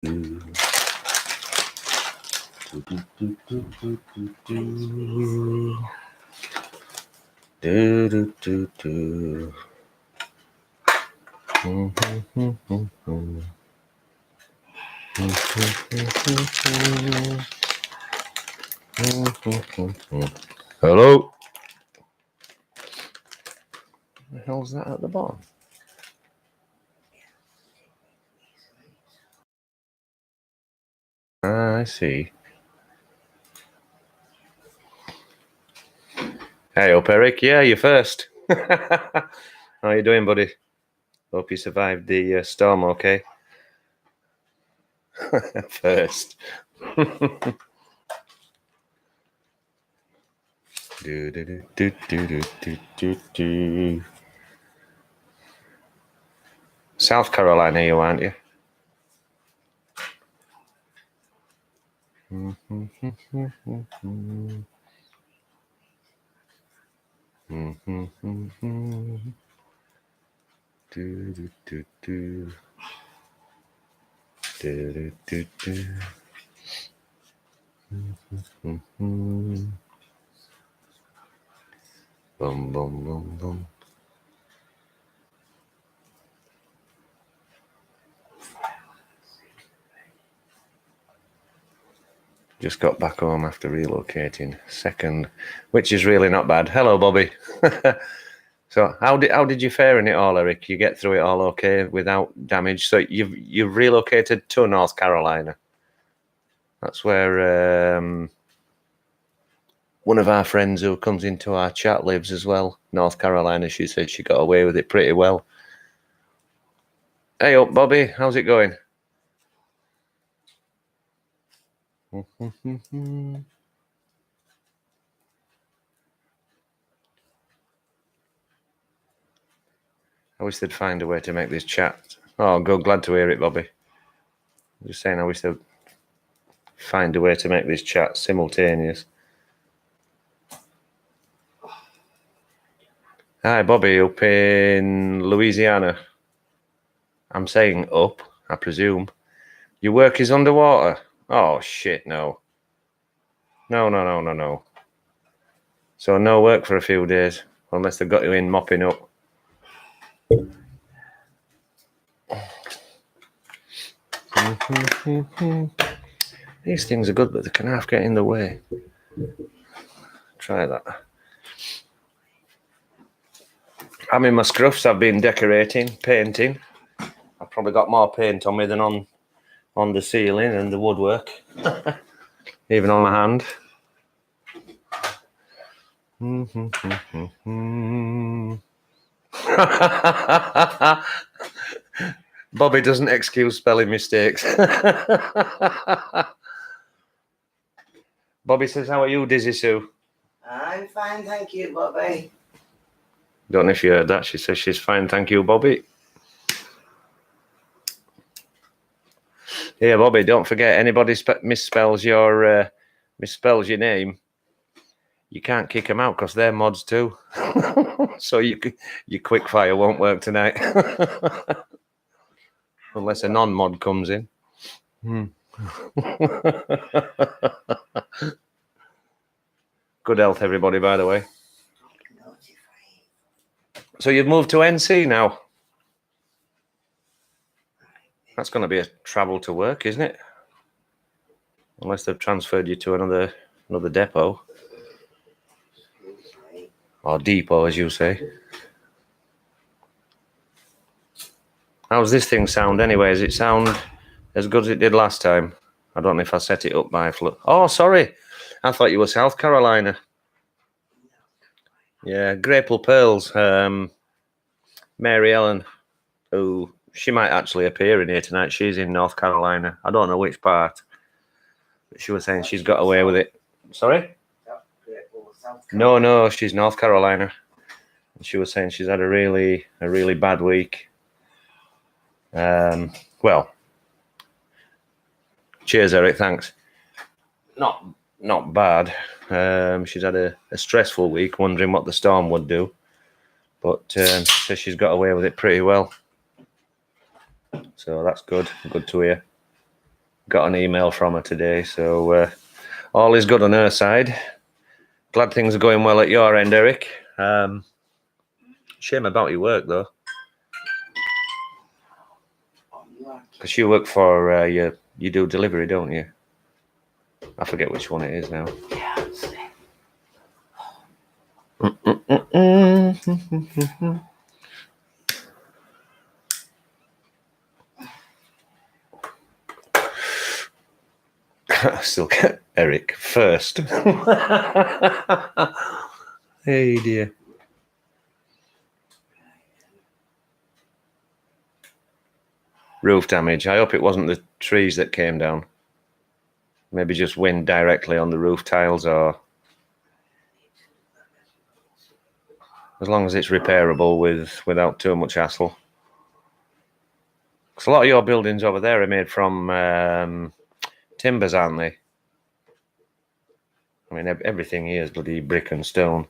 Hello. What the hell's that at the bottom? I see. Hey up, Eric. Yeah, you're first. How you doing, buddy? Hope you survived the storm okay. First. South Carolina, you aren't you? Boom, boom, boom, boom. Just got back home after relocating. Second, which is really not bad. Hello, Bobby. So how did you fare in it all, Eric? You get through it all okay without damage? So you've relocated to North Carolina. That's where one of our friends who comes into our chat lives as well. North Carolina. She said she got away with it pretty well. Hey up, Bobby. How's it going? I wish they'd find a way to make this chat. Oh, good. Glad to hear it, Bobby. I'm just saying, I wish they'd find a way to make this chat simultaneous. Hi, Bobby, up in Louisiana. I'm saying up, I presume. Your work is underwater? Oh, shit, no. No. So no work for a few days, unless they've got you in mopping up. These things are good, but they can half get in the way. Try that. I'm in my scruffs. I've been decorating, painting. I've probably got more paint on me than on the ceiling and the woodwork. Even on my hand. Bobby doesn't excuse spelling mistakes. Bobby says, how are you, Dizzy Sue? I'm fine, thank you, Bobby. Don't know if you heard that. She says she's fine, thank you, Bobby. Yeah, Bobby, don't forget, anybody misspells your name, you can't kick them out because they're mods too. So your quickfire won't work tonight. Unless a non-mod comes in. Good health, everybody, by the way. So you've moved to NC now? That's going to be a travel to work, isn't it? Unless they've transferred you to another depot. Or depot, as you say. How's this thing sound anyway? Does it sound as good as it did last time? I don't know if I set it up by fluke. Oh, sorry. I thought you were South Carolina. Yeah, Grapple Pearls. Mary Ellen, who she might actually appear in here tonight. She's in North Carolina. I don't know which part. But she was saying she's got away with it. Sorry? No, she's North Carolina. She was saying she's had a really bad week. Well, cheers, Eric. Thanks. Not bad. She's had a stressful week, wondering what the storm would do. But she says she's got away with it pretty well. So that's good. Good to hear. got an email from her today, so all is good on her side. Glad things are going well at your end, Eric. Shame about your work though, because you work for you do delivery, don't you? I forget which one it is now. Yeah, I'd say. I still get Eric first. Hey dear. Roof damage. I hope it wasn't the trees that came down. Maybe just wind directly on the roof tiles, or as long as it's repairable without too much hassle. Because a lot of your buildings over there are made from timbers, aren't they? I mean, everything here is bloody brick and stone.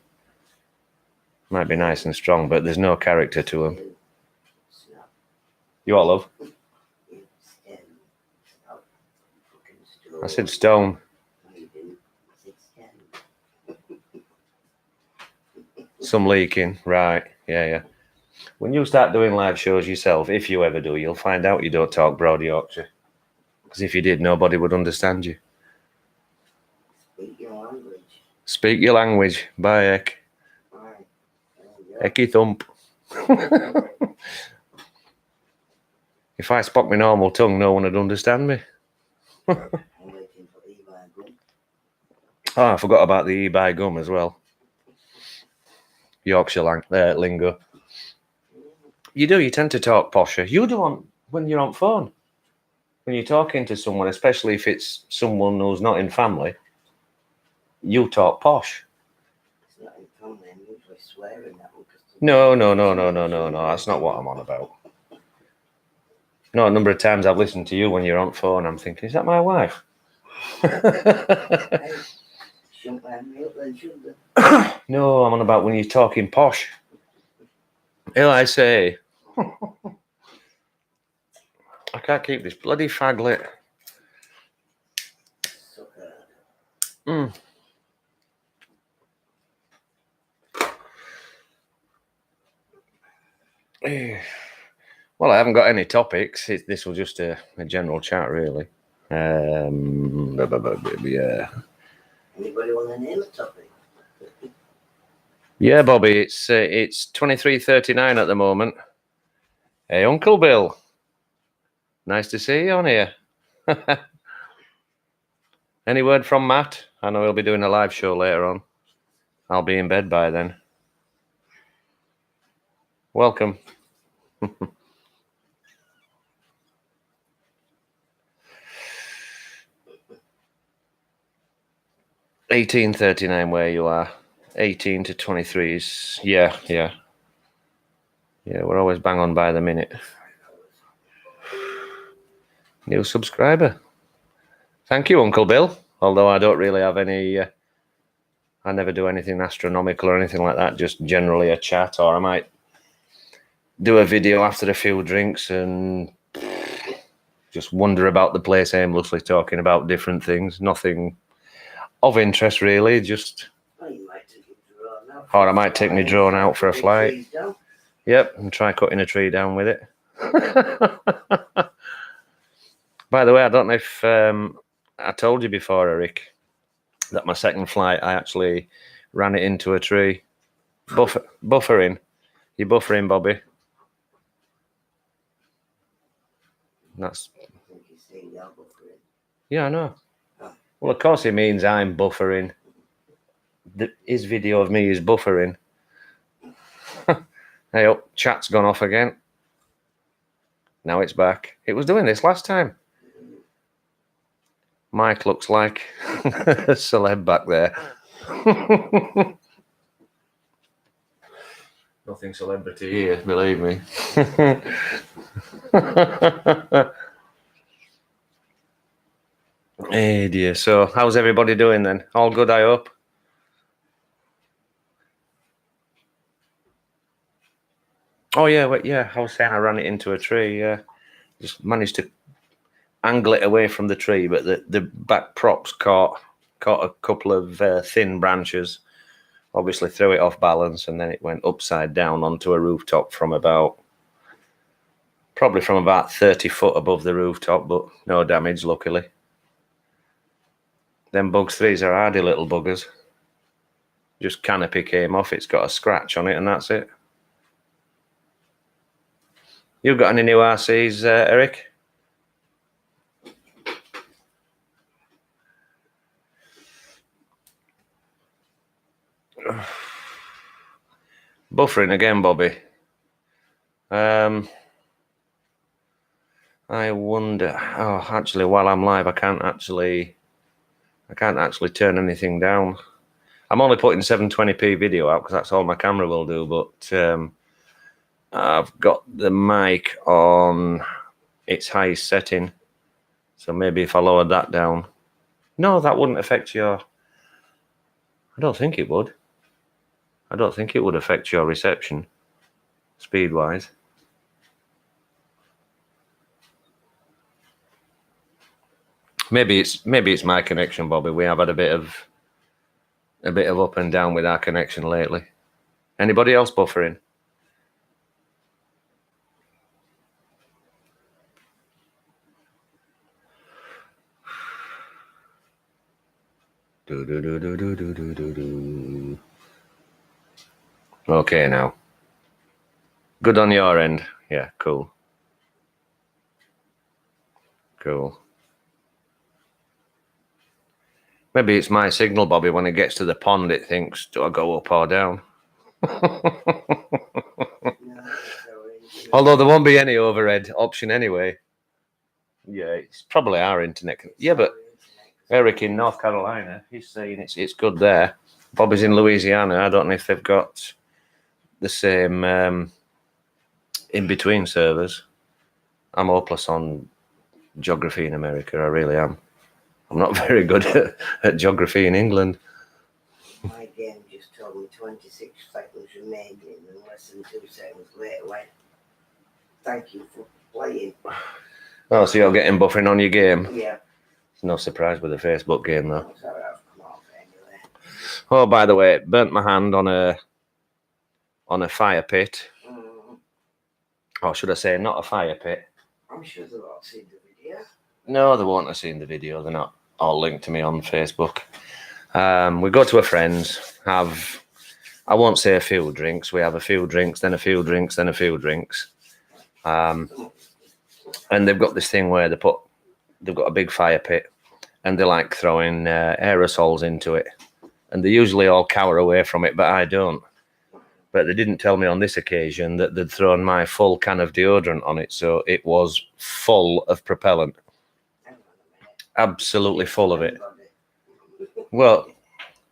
Might be nice and strong, but there's no character to them. You all love? I said stone. Some leaking, right? Yeah. When you start doing live shows yourself, if you ever do, you'll find out you don't talk Broad Yorkshire. Because if you did, nobody would understand you. Speak your language. Speak your language. Bye, Eck. Right. Ecky thump. If I spoke my normal tongue, no one would understand me. I'm waiting for Eli Gum. Oh, I forgot about the e-buy gum as well. Yorkshire lingo. You do. You tend to talk posher. You do when you're on phone. When you're talking to someone, especially if it's someone who's not in family, you talk posh. It's not in family. I'm usually swearing that one. No. That's not what I'm on about. No, a number of times I've listened to you when you're on phone. I'm thinking, is that my wife? Hey, shouldn't land me up then, should they? No, I'm on about when you're talking posh. Ill I say. I can't keep this bloody fag lit. Sucker. Well, I haven't got any topics. This was just a general chat, really. Yeah. Anybody want to name a topic? Yeah, Bobby. It's 23:39 at the moment. Hey, Uncle Bill. Nice to see you on here. Any word from Matt? I know he'll be doing a live show later on. I'll be in bed by then. Welcome. 18:39 where you are. 18 to 23 is yeah. We're always bang on by the minute. New subscriber. Thank you, Uncle Bill. Although I don't really have any. I never do anything astronomical or anything like that. Just generally a chat, or I might do a video after a few drinks and just wander about the place aimlessly talking about different things. Nothing of interest really. Just. Oh, you might take your drone out. Or I might take my drone out for a flight. Trees down. Yep, and try cutting a tree down with it. By the way, I don't know if I told you before, Eric, that my second flight, I actually ran it into a tree. Buffering. You buffering, Bobby? That's. I think he's saying you're buffering. Yeah, I know. Well, of course it means I'm buffering. His video of me is buffering. Hey, up, chat's gone off again. Now it's back. It was doing this last time. Mike looks like a celeb back there. Nothing celebrity here, believe me. Hey dear. So, how's everybody doing then? All good, I hope. Oh yeah, I was saying I ran it into a tree. Just managed to angle it away from the tree, but the back props caught a couple of thin branches. Obviously threw it off balance, and then it went upside down onto a rooftop probably from about 30 foot above the rooftop, but no damage, luckily. Them Bugs 3s are hardy little buggers. Just canopy came off, it's got a scratch on it, and that's it. You got any new RCs, Eric? Buffering again, Bobby. I wonder. Oh, actually, while I'm live, I can't actually turn anything down. I'm only putting 720p video out because that's all my camera will do. But I've got the mic on its highest setting, so maybe if I lowered that down, no, that wouldn't affect your. I don't think it would. I don't think it would affect your reception, speed-wise. Maybe it's my connection, Bobby. We have had a bit of up and down with our connection lately. Anybody else buffering? Do. Okay, now. Good on your end. Yeah, cool. Cool. Maybe it's my signal, Bobby. When it gets to the pond, it thinks, do I go up or down? Although there won't be any overhead option anyway. Yeah, it's probably our internet. Yeah, but Eric in North Carolina, he's saying it's good there. Bobby's in Louisiana. I don't know if they've got the same in-between servers. I'm hopeless on geography in America. I really am. I'm not very good at geography in England. My game just told me 26 seconds remaining and less than 2 seconds later went, thank you for playing. Oh, so you're getting buffering on your game? Yeah. It's no surprise with a Facebook game, though. I'm sorry, I've come off anyway. Oh, by the way, burnt my hand on a fire pit. Or should I say, not a fire pit? I'm sure they've all seen the video. No, they won't have seen the video. They're not all linked to me on Facebook. We go to a friend's, have, I won't say a few drinks. We have a few drinks, then a few drinks, then a few drinks. And they've got this thing where they've got a big fire pit and they like throwing aerosols into it. And they usually all cower away from it, but I don't. But they didn't tell me on this occasion that they'd thrown my full can of deodorant on it. So it was full of propellant. Absolutely full of it. Well,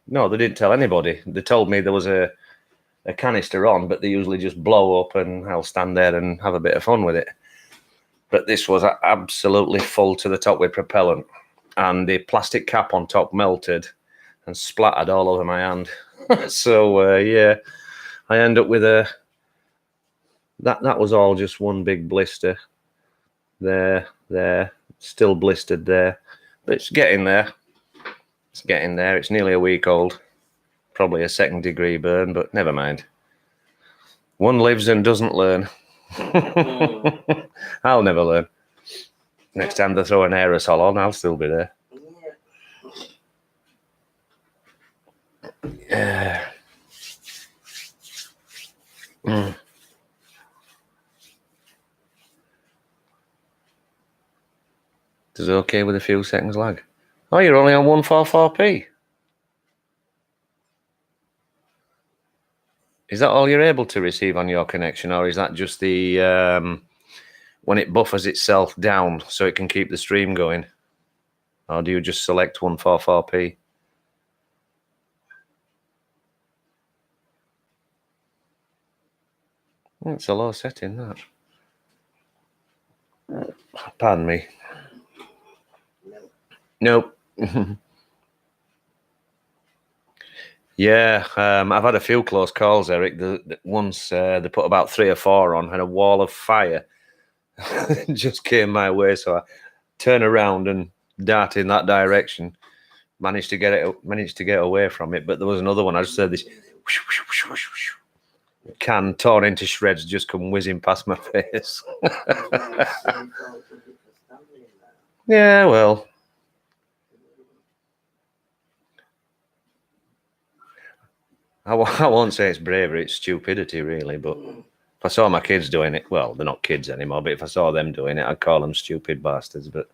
no, they didn't tell anybody. They told me there was a canister on, but they usually just blow up and I'll stand there and have a bit of fun with it. But this was absolutely full to the top with propellant. And the plastic cap on top melted and splattered all over my hand. So, yeah, I end up with that was all just one big blister. There, still blistered there. But it's getting there. It's getting there. It's nearly a week old. Probably a 2nd degree burn, but never mind. One lives and doesn't learn. I'll never learn. Next time they throw an aerosol on, I'll still be there. Yeah. Is it okay with a few seconds lag? Oh, you're only on 144p. Is that all you're able to receive on your connection, or is that just the when it buffers itself down so it can keep the stream going? Or do you just select 144p? It's a low setting, that. Pardon me. Nope. Yeah, I've had a few close calls, Eric. Once they put about 3 or 4 on, and a wall of fire just came my way. So turn around and dart in that direction. Managed to get away from it, but there was another one. I just heard this can torn into shreds just come whizzing past my face. Yeah, well, I won't say it's bravery, it's stupidity, really. But if I saw my kids doing it, well, they're not kids anymore, but if I saw them doing it, I'd call them stupid bastards. But,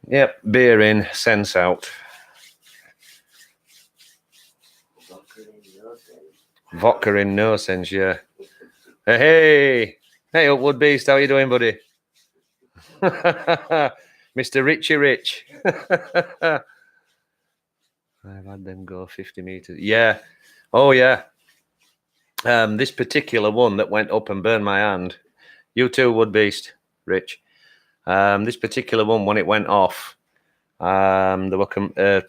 yep, beer in, sense out. Vodka in no sense, yeah. Hey, Upwood Beast, how you doing, buddy? Mr. Richie Rich. I've had them go 50 meters. Yeah. Oh, yeah. This particular one that went up and burned my hand. You too, Wood Beast, Rich. This particular one, when it went off, there were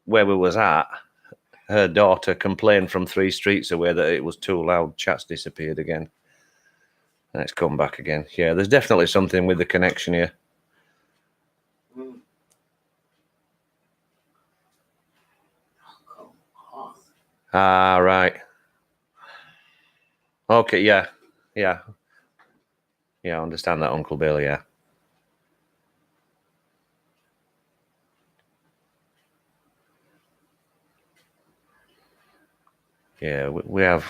where we was at. Her daughter complained from 3 streets away that it was too loud. Chat's disappeared again. Let's come back again. Yeah, there's definitely something with the connection here. Ah, right. Okay, yeah. Yeah, I understand that, Uncle Bill, yeah. Yeah, we have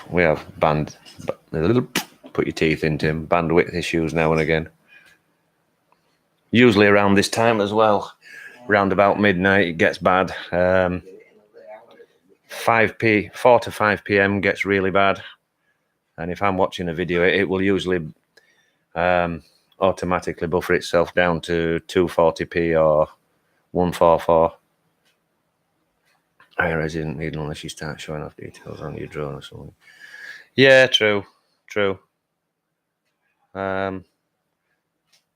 put your teeth into him, bandwidth issues now and again. Usually around this time as well. Round about midnight it gets bad. 4 to 5 p.m. gets really bad. And if I'm watching a video, it will usually automatically buffer itself down to 240p or 144. I didn't need unless you start showing off details on your drone or something. Yeah, true.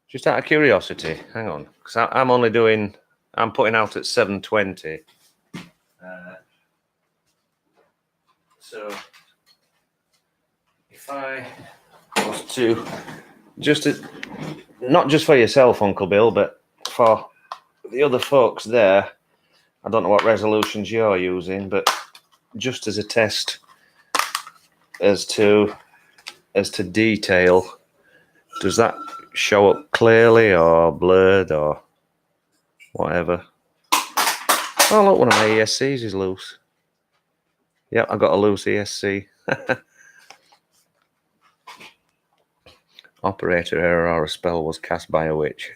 Just out of curiosity, hang on, because I'm putting out at 7:20. So if I was to not just for yourself, Uncle Bill, but for the other folks there, I don't know what resolutions you're using, but just as a test as to detail, does that show up clearly or blurred or whatever? Oh, look, one of my ESCs is loose. Yep, I got a loose ESC. Operator error or a spell was cast by a witch.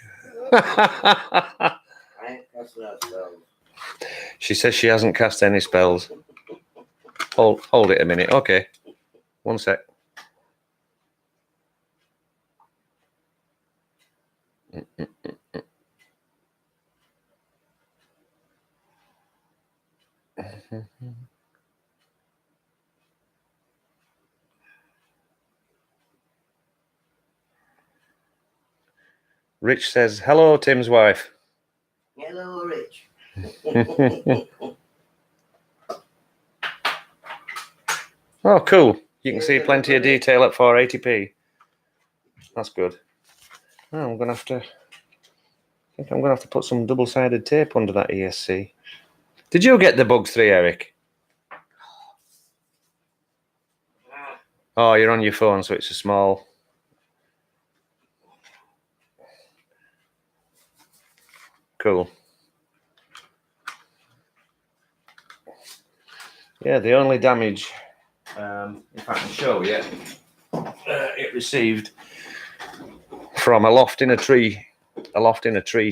She says she hasn't cast any spells. Hold it a minute. Okay. One sec. Rich says, hello, Tim's wife. Hello, Rich. Oh, cool. You can see plenty of detail at 480p. That's good. Oh, I think I'm going to have to put some double-sided tape under that ESC. Did you get the Bugs 3, Eric? Oh, you're on your phone, so it's a small... Cool. Yeah, the only damage, if I can show you, it received from a loft in a tree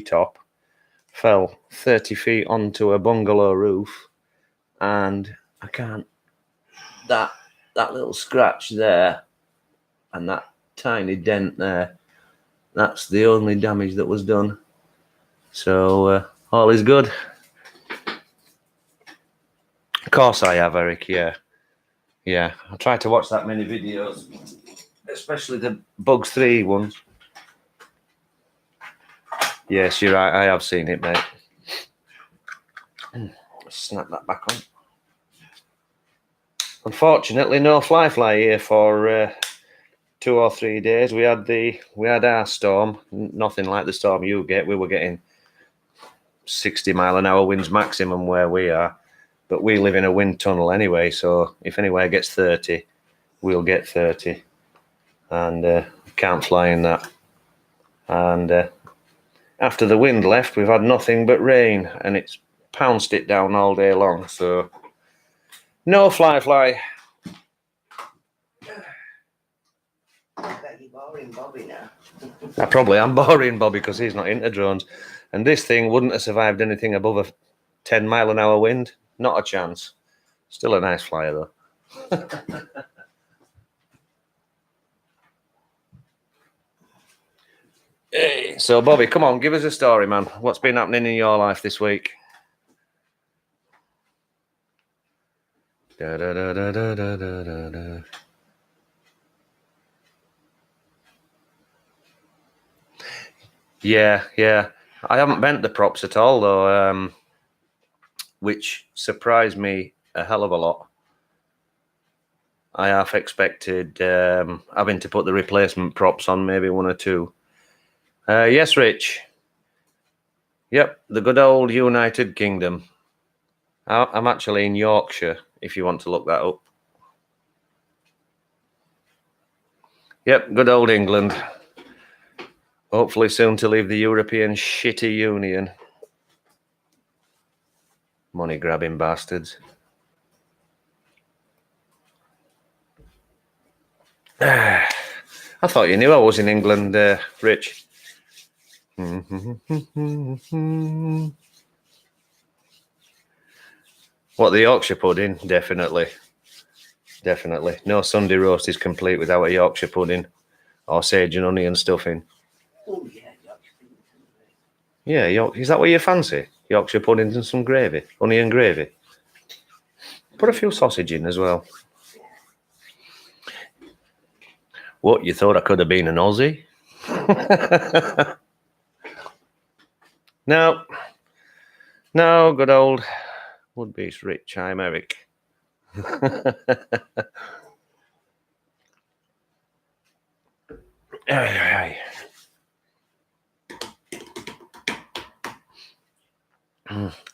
top, fell 30 feet onto a bungalow roof, and I can't. That little scratch there, and that tiny dent there. That's the only damage that was done. So all is good. Of course I have, Eric. Yeah. I try to watch that many videos, especially the Bugs 3 ones. Yes, you're right. I have seen it, mate. Snap that back on. Unfortunately, no fly here for 2 or 3 days. We had our storm, nothing like the storm you get. We were getting 60-mile-an-hour winds maximum where we are, but we live in a wind tunnel anyway, so if anywhere gets 30, we'll get 30, and can't fly in that. And after the wind left, we've had nothing but rain, and it's pounced it down all day long, so no fly. I bet you're boring Bobby now. I probably am boring Bobby because he's not into drones. And this thing wouldn't have survived anything above a 10-mile-an-hour wind. Not a chance. Still a nice flyer, though. Hey, so, Bobby, come on, give us a story, man. What's been happening in your life this week? Da, da, da, da, da, da, da, da. Yeah. I haven't bent the props at all, though, which surprised me a hell of a lot. I half expected having to put the replacement props on, maybe 1 or 2. Yes, Rich. Yep, the good old United Kingdom. I'm actually in Yorkshire, if you want to look that up. Yep, good old England. Hopefully soon to leave the European shitty union. Money grabbing bastards. I thought you knew I was in England, Rich. What, the Yorkshire pudding? Definitely. No Sunday roast is complete without a Yorkshire pudding or sage and onion stuffing. Oh, yeah, Yorkshire pudding. Yeah, is that what you fancy? Yorkshire puddings and some gravy, onion gravy. Put a few sausage in as well. What, you thought I could have been an Aussie? No, good old Woodbeast Rich. I'm Eric. Aye.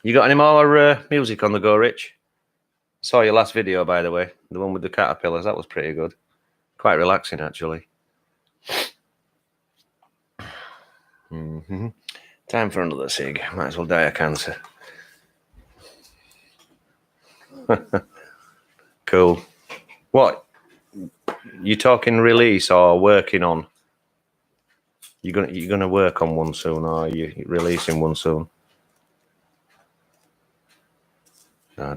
You got any more music on the go, Rich? Saw your last video, by the way, the one with the caterpillars. That was pretty good. Quite relaxing, actually. Time for another cig. Might as well die of cancer. Cool. What? You talking release or working on? You're gonna work on one soon, or are you releasing one soon? No.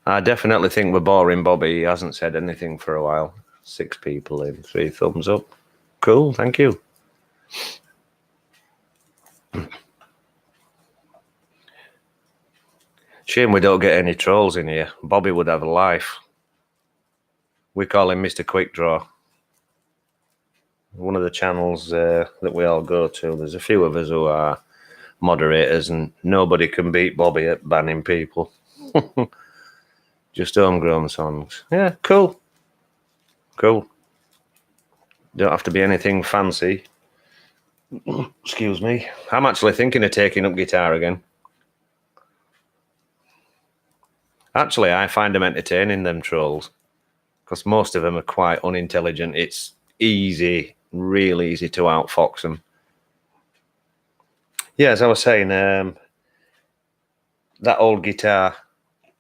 I definitely think we're boring Bobby. He hasn't said anything for a while. 6 people in, 3 thumbs up. Cool, thank you. Shame we don't get any trolls in here. Bobby would have a life. We call him Mr. Quick Draw. One of the channels that we all go to, there's a few of us who are moderators, and nobody can beat Bobby at banning people. Just homegrown songs. Yeah, cool. Don't have to be anything fancy. Excuse me. I'm actually thinking of taking up guitar again. Actually, I find them entertaining, them trolls, because most of them are quite unintelligent. It's easy, real easy to outfox them. Yeah, as I was saying, that old guitar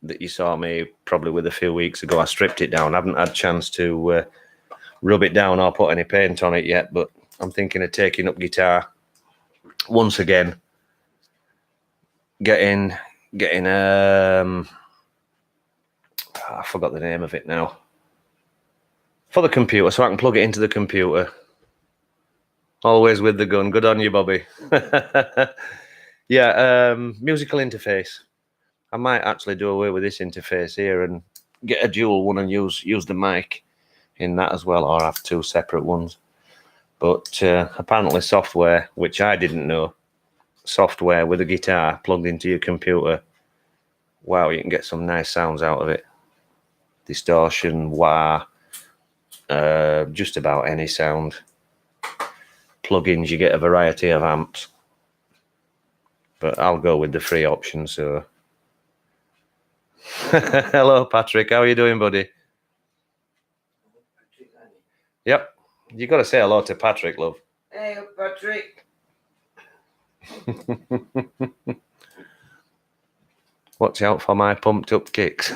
that you saw me probably with a few weeks ago, I stripped it down. I haven't had a chance to rub it down or put any paint on it yet, but I'm thinking of taking up guitar once again. Getting I forgot the name of it now. For the computer, so I can plug it into the computer. Always with the gun. Good on you, Bobby. Yeah, musical interface. I might actually do away with this interface here and get a dual one and use the mic in that as well, or have 2 separate ones. But apparently software, which I didn't know, software with a guitar plugged into your computer, wow, you can get some nice sounds out of it. distortion, wah, just about any sound. Plugins, you get a variety of amps, but I'll go with the free option. So, hello, Patrick. How are you doing, buddy? Yep. You got to say hello to Patrick, love. Hey, Patrick. Watch out for my pumped up kicks.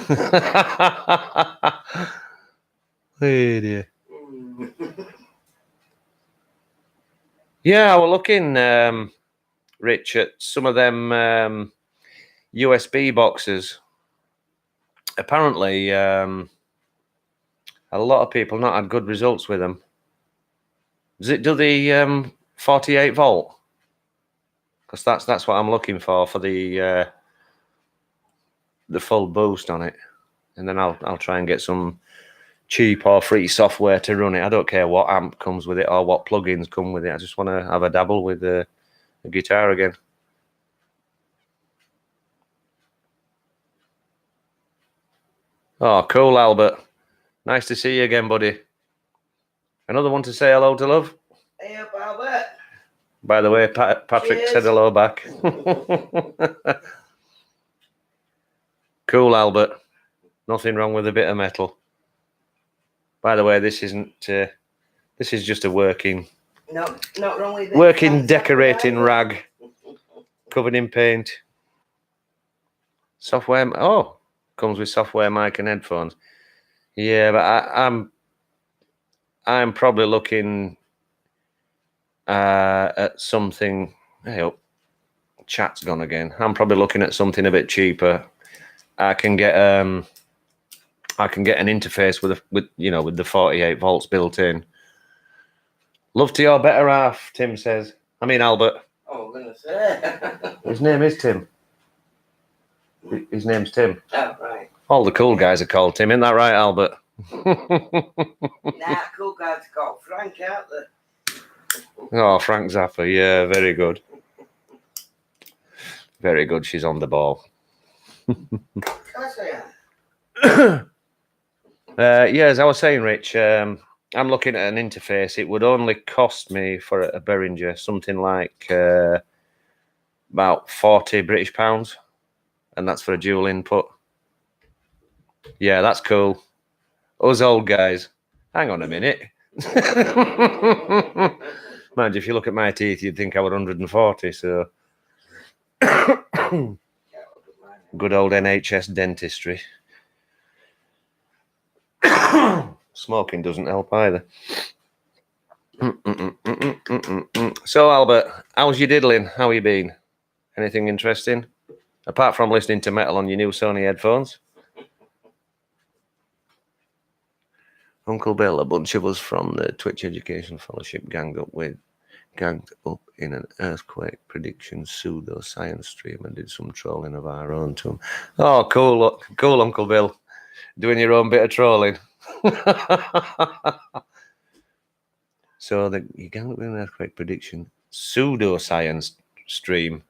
Hey dear. Yeah, we're looking, Rich, at some of them USB boxes. Apparently, a lot of people not had good results with them. Does it do the 48 volt? Because that's what I'm looking for the full boost on it, and then I'll try and get some cheap or free software to run it. I don't care what amp comes with it or what plugins come with it. I just want to have a dabble with the guitar again. Oh, cool, Albert. Nice to see you again, buddy. Another one to say hello to, love. Hey up, Albert. By the way, Patrick Cheers. said hello back. Cool, Albert. Nothing wrong with a bit of metal. By the way, this isn't. This is just a working Not wrong with it. working decorating rag covered in paint. Software. Oh, comes with software, mic, and headphones. Yeah, but I'm probably looking at something. Hey, oh, chat's gone again. I'm probably looking at something a bit cheaper. I can get an interface with the 48 volts built in. Love to your better half, Tim says. I mean Albert. Oh, I'm gonna say. His name is Tim. His name's Tim. Oh, right. All the cool guys are called Tim, isn't that right, Albert? Nah, cool guy's called Frank, aren't they? Oh, Frank Zappa. Yeah, very good. Very good. She's on the ball. Of course I am. Yeah, as I was saying, Rich, I'm looking at an interface. It would only cost me for a Behringer something like about 40 British pounds, and that's for a dual input. Yeah, that's cool. Us old guys. Hang on a minute. Mind you, if you look at my teeth, you'd think I was 140. So, good old NHS dentistry. Smoking doesn't help either. So, Albert, how's your diddling? How you been? Anything interesting? Apart from listening to metal on your new Sony headphones? Uncle Bill, a bunch of us from the Twitch Education Fellowship ganged up in an earthquake prediction pseudo-science stream and did some trolling of our own to him. Oh, cool, Uncle Bill. Doing your own bit of trolling. So you ganged up in an earthquake prediction pseudo-science stream.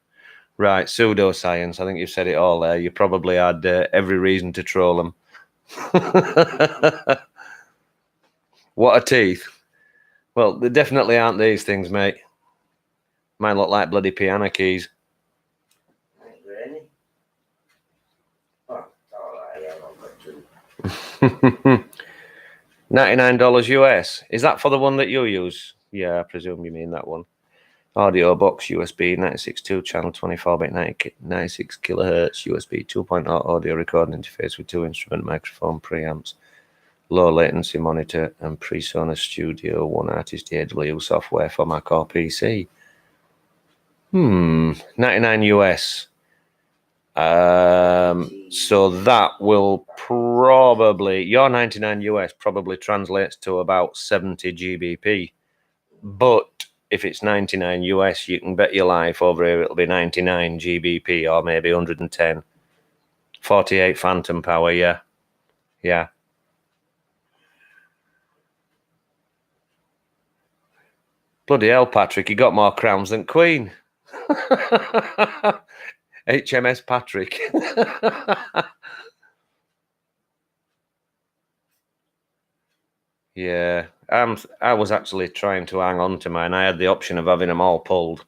Right, pseudoscience. I think you've said it all there. You probably had every reason to troll them. What a teeth. Well, there definitely aren't these things, mate. Mine look like bloody piano keys. Ain't there any? Oh, all right, yeah, I've got two. $99 US. Is that for the one that you use? Yeah, I presume you mean that one. Audio box USB 96.2 channel 24-bit 96 kilohertz USB 2.0 audio recording interface with 2 instrument microphone preamps, low latency monitor, and PreSonus Studio 1 Artist AW software for Mac or PC. 99 US. So that will probably, your 99 US probably translates to about 70 GBP. But if it's 99 US, you can bet your life over here it'll be 99 GBP or maybe 110. 48 phantom power, yeah. Yeah. Bloody hell, Patrick, you got more crowns than Queen. HMS Patrick. Yeah, I was actually trying to hang on to mine. I had the option of having them all pulled,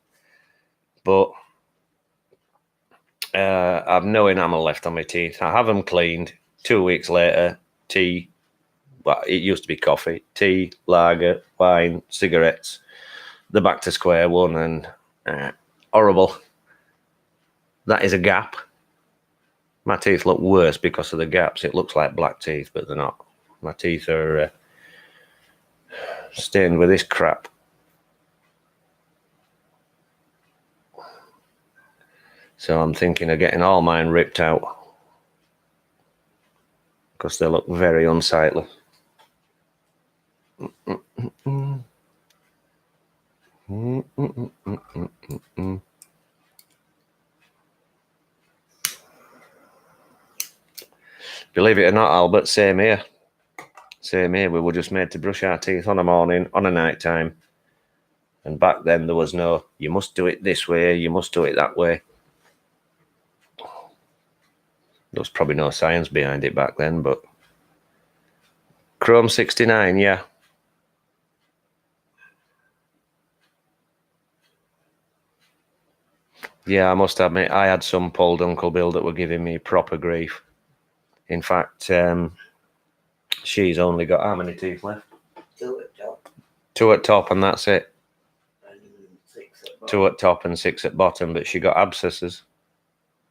but I've no enamel left on my teeth. I have them cleaned. 2 weeks later, tea. Well, it used to be coffee, tea, lager, wine, cigarettes. They're back to square one, and horrible. That is a gap. My teeth look worse because of the gaps. It looks like black teeth, but they're not. My teeth are stained with this crap. So I'm thinking of getting all mine ripped out because they look very unsightly. Believe it or not, Albert, same here. Same here. We were just made to brush our teeth on a morning, on a night time. And back then there was no, you must do it this way, you must do it that way. There was probably no science behind it back then, but Chrome 69, yeah. Yeah, I must admit, I had some pulled, Uncle Bill, that were giving me proper grief. In fact, she's only got how many teeth left? 2 at top. 2 at top, and that's it. And 6 at bottom. 2 at top and 6 at bottom, but she got abscesses.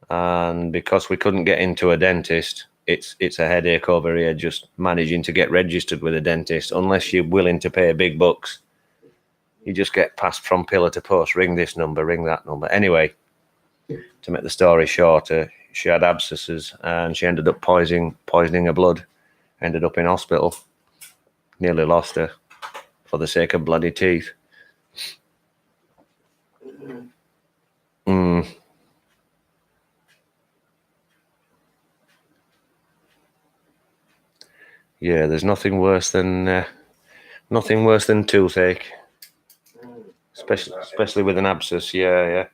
And because we couldn't get into a dentist, it's a headache over here just managing to get registered with a dentist. Unless you're willing to pay big bucks, you just get passed from pillar to post. Ring this number, ring that number. Anyway, to make the story shorter, she had abscesses and she ended up poisoning her blood. Ended up in hospital. Nearly lost her for the sake of bloody teeth. Yeah, there's nothing worse than toothache, especially with an abscess. Yeah.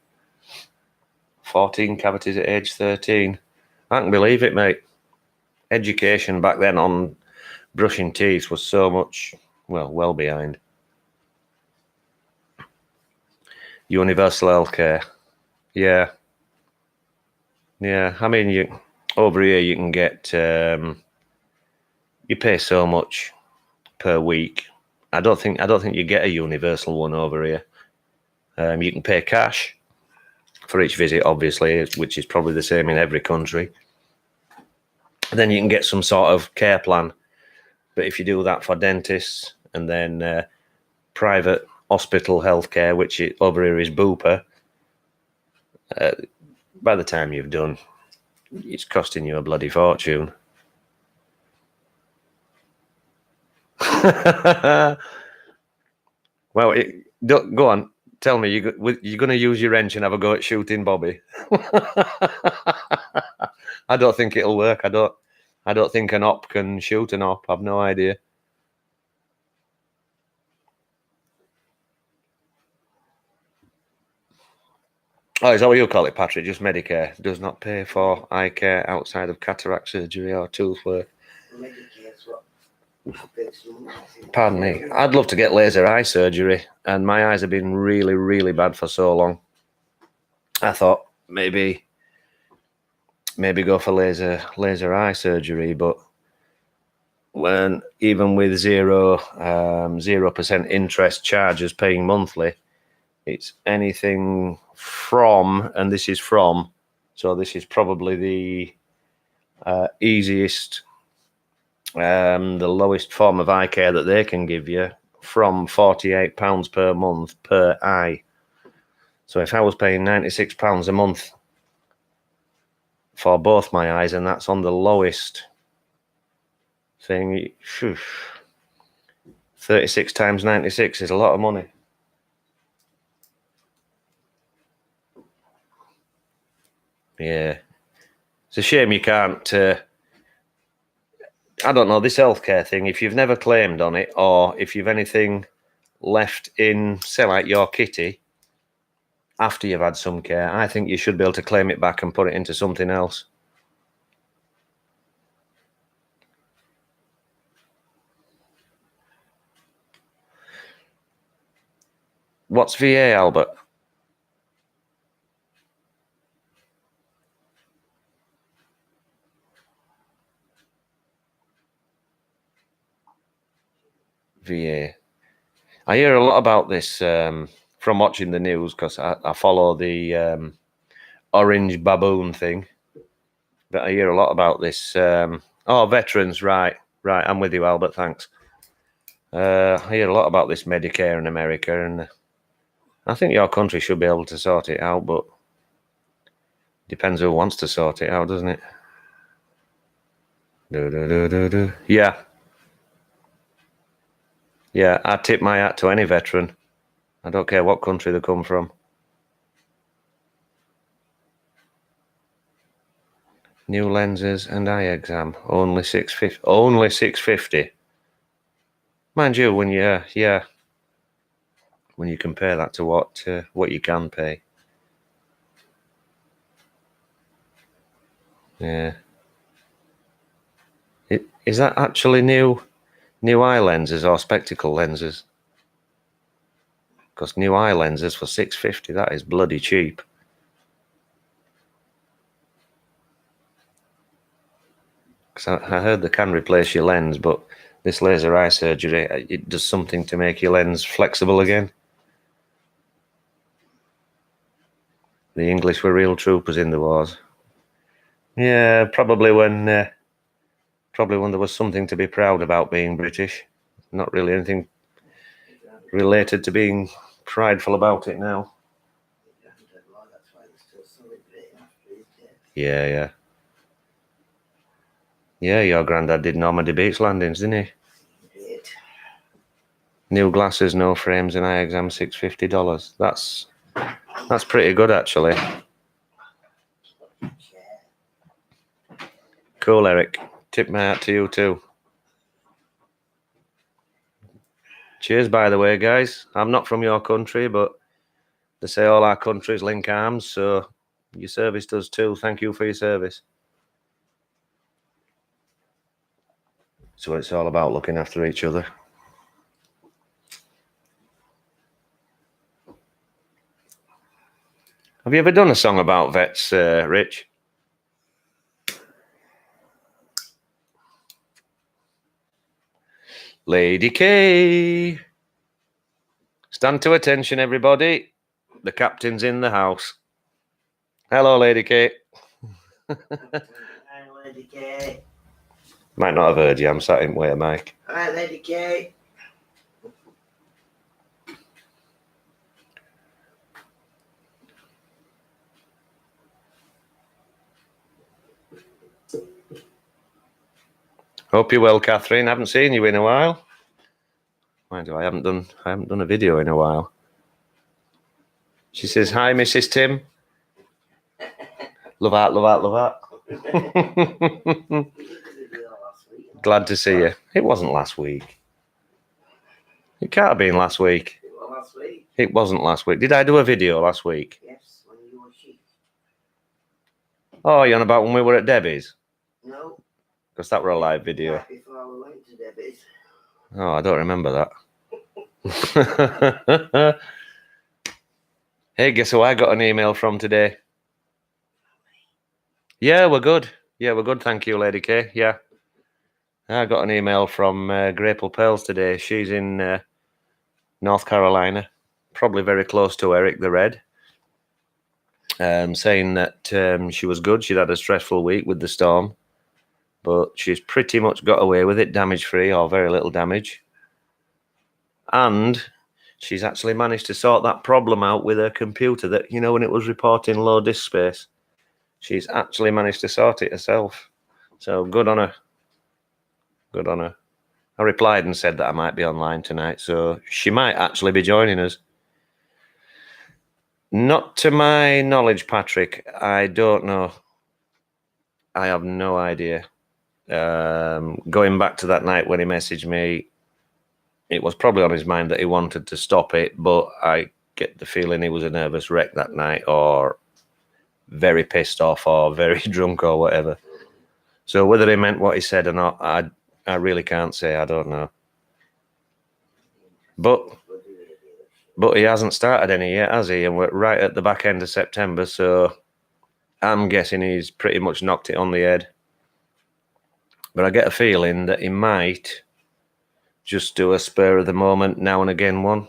14 cavities at age 13. I can believe it, mate. Education back then on brushing teeth was so much, well behind. Universal healthcare. Yeah. I mean, over here you can get, you pay so much per week. I don't think you get a universal one over here. You can pay cash for each visit, obviously, which is probably the same in every country. Then you can get some sort of care plan. But if you do that for dentists and then private hospital healthcare, which over here is Bupa, by the time you've done, it's costing you a bloody fortune. Well, go on. Tell me, you're going to use your wrench and have a go at shooting Bobby? I don't think it'll work. I don't think an op can shoot an op. I've no idea. Oh, is that what you call it, Patrick? Just Medicare does not pay for eye care outside of cataract surgery or tooth work. Medicare's what? Pardon me. I'd love to get laser eye surgery, and my eyes have been really, really bad for so long. I thought maybe go for laser eye surgery, but when even with 0% interest charges paying monthly, it's anything from, and this is from, so this is probably the easiest, the lowest form of eye care that they can give you, from £48 per month per eye. So if I was paying £96 a month for both my eyes, and that's on the lowest thing, 36 times 96 is a lot of money. Yeah, it's a shame you can't. I don't know, this healthcare thing. If you've never claimed on it, or if you've anything left in, say, like your kitty, after you've had some care, I think you should be able to claim it back and put it into something else. What's VA, Albert? VA. I hear a lot about this from watching the news because I follow the orange baboon thing. But I hear a lot about this. Veterans, right. I'm with you, Albert. Thanks. I hear a lot about this Medicare in America, and I think your country should be able to sort it out, but depends who wants to sort it out, doesn't it? Yeah. Yeah, I tip my hat to any veteran. I don't care what country they come from. New lenses and eye exam, only $650. Only $650. Mind you, when you compare that to what you can pay. Yeah. Is that actually new eye lenses or spectacle lenses? Because new eye lenses for $650, that is bloody cheap. Because I heard they can replace your lens, but this laser eye surgery, it does something to make your lens flexible again. The English were real troopers in the wars. Yeah, probably when there was something to be proud about being British. Not really anything related to being prideful about it now. Yeah. Yeah, your granddad did Normandy Beach landings, didn't he? He did. New glasses, no frames, and eye exam, $650. That's pretty good, actually. Cool, Eric. Tip my hat to you too. Cheers, by the way, guys. I'm not from your country, but they say all our countries link arms, so your service does too. Thank you for your service. So it's all about looking after each other. Have you ever done a song about vets, Rich? Lady K. Stand to attention, everybody. The captain's in the house. Hello, Lady K. Hi, Lady K. Might not have heard you. I'm sat in way a mic. Hi, Lady K. Hope you're well, Catherine. Haven't seen you in a while. Mind you, I haven't done a video in a while. She says, "Hi, Mrs. Tim. Love that. Glad to see you." It wasn't last week. It can't have been last week. It was last week. It wasn't last week. Did I do a video last week? Yes, when you were cheap. Oh, you're on about when we were at Debbie's? No. Because that were a live video. Right before we went to Debbie's. Oh, I don't remember that. Hey, guess who I got an email from today? Yeah, we're good. Thank you, Lady K. Yeah. I got an email from Grapple Pearls today. She's in North Carolina, probably very close to Eric the Red, saying that she was good. She'd had a stressful week with the storm, but she's pretty much got away with it, damage-free or very little damage. And she's actually managed to sort that problem out with her computer that, you know, when it was reporting low disk space, she's actually managed to sort it herself. So good on her. Good on her. I replied and said that I might be online tonight, so she might actually be joining us. Not to my knowledge, Patrick. I don't know. I have no idea. Going back to that night when he messaged me, it was probably on his mind that he wanted to stop it, but I get the feeling he was a nervous wreck that night, or very pissed off, or very drunk, or whatever. So whether he meant what he said or not, I really can't say. I don't know. But But he hasn't started any yet, has he? And we're right at the back end of September, so I'm guessing he's pretty much knocked it on the head. But I get a feeling that he might just do a spur of the moment now and again one.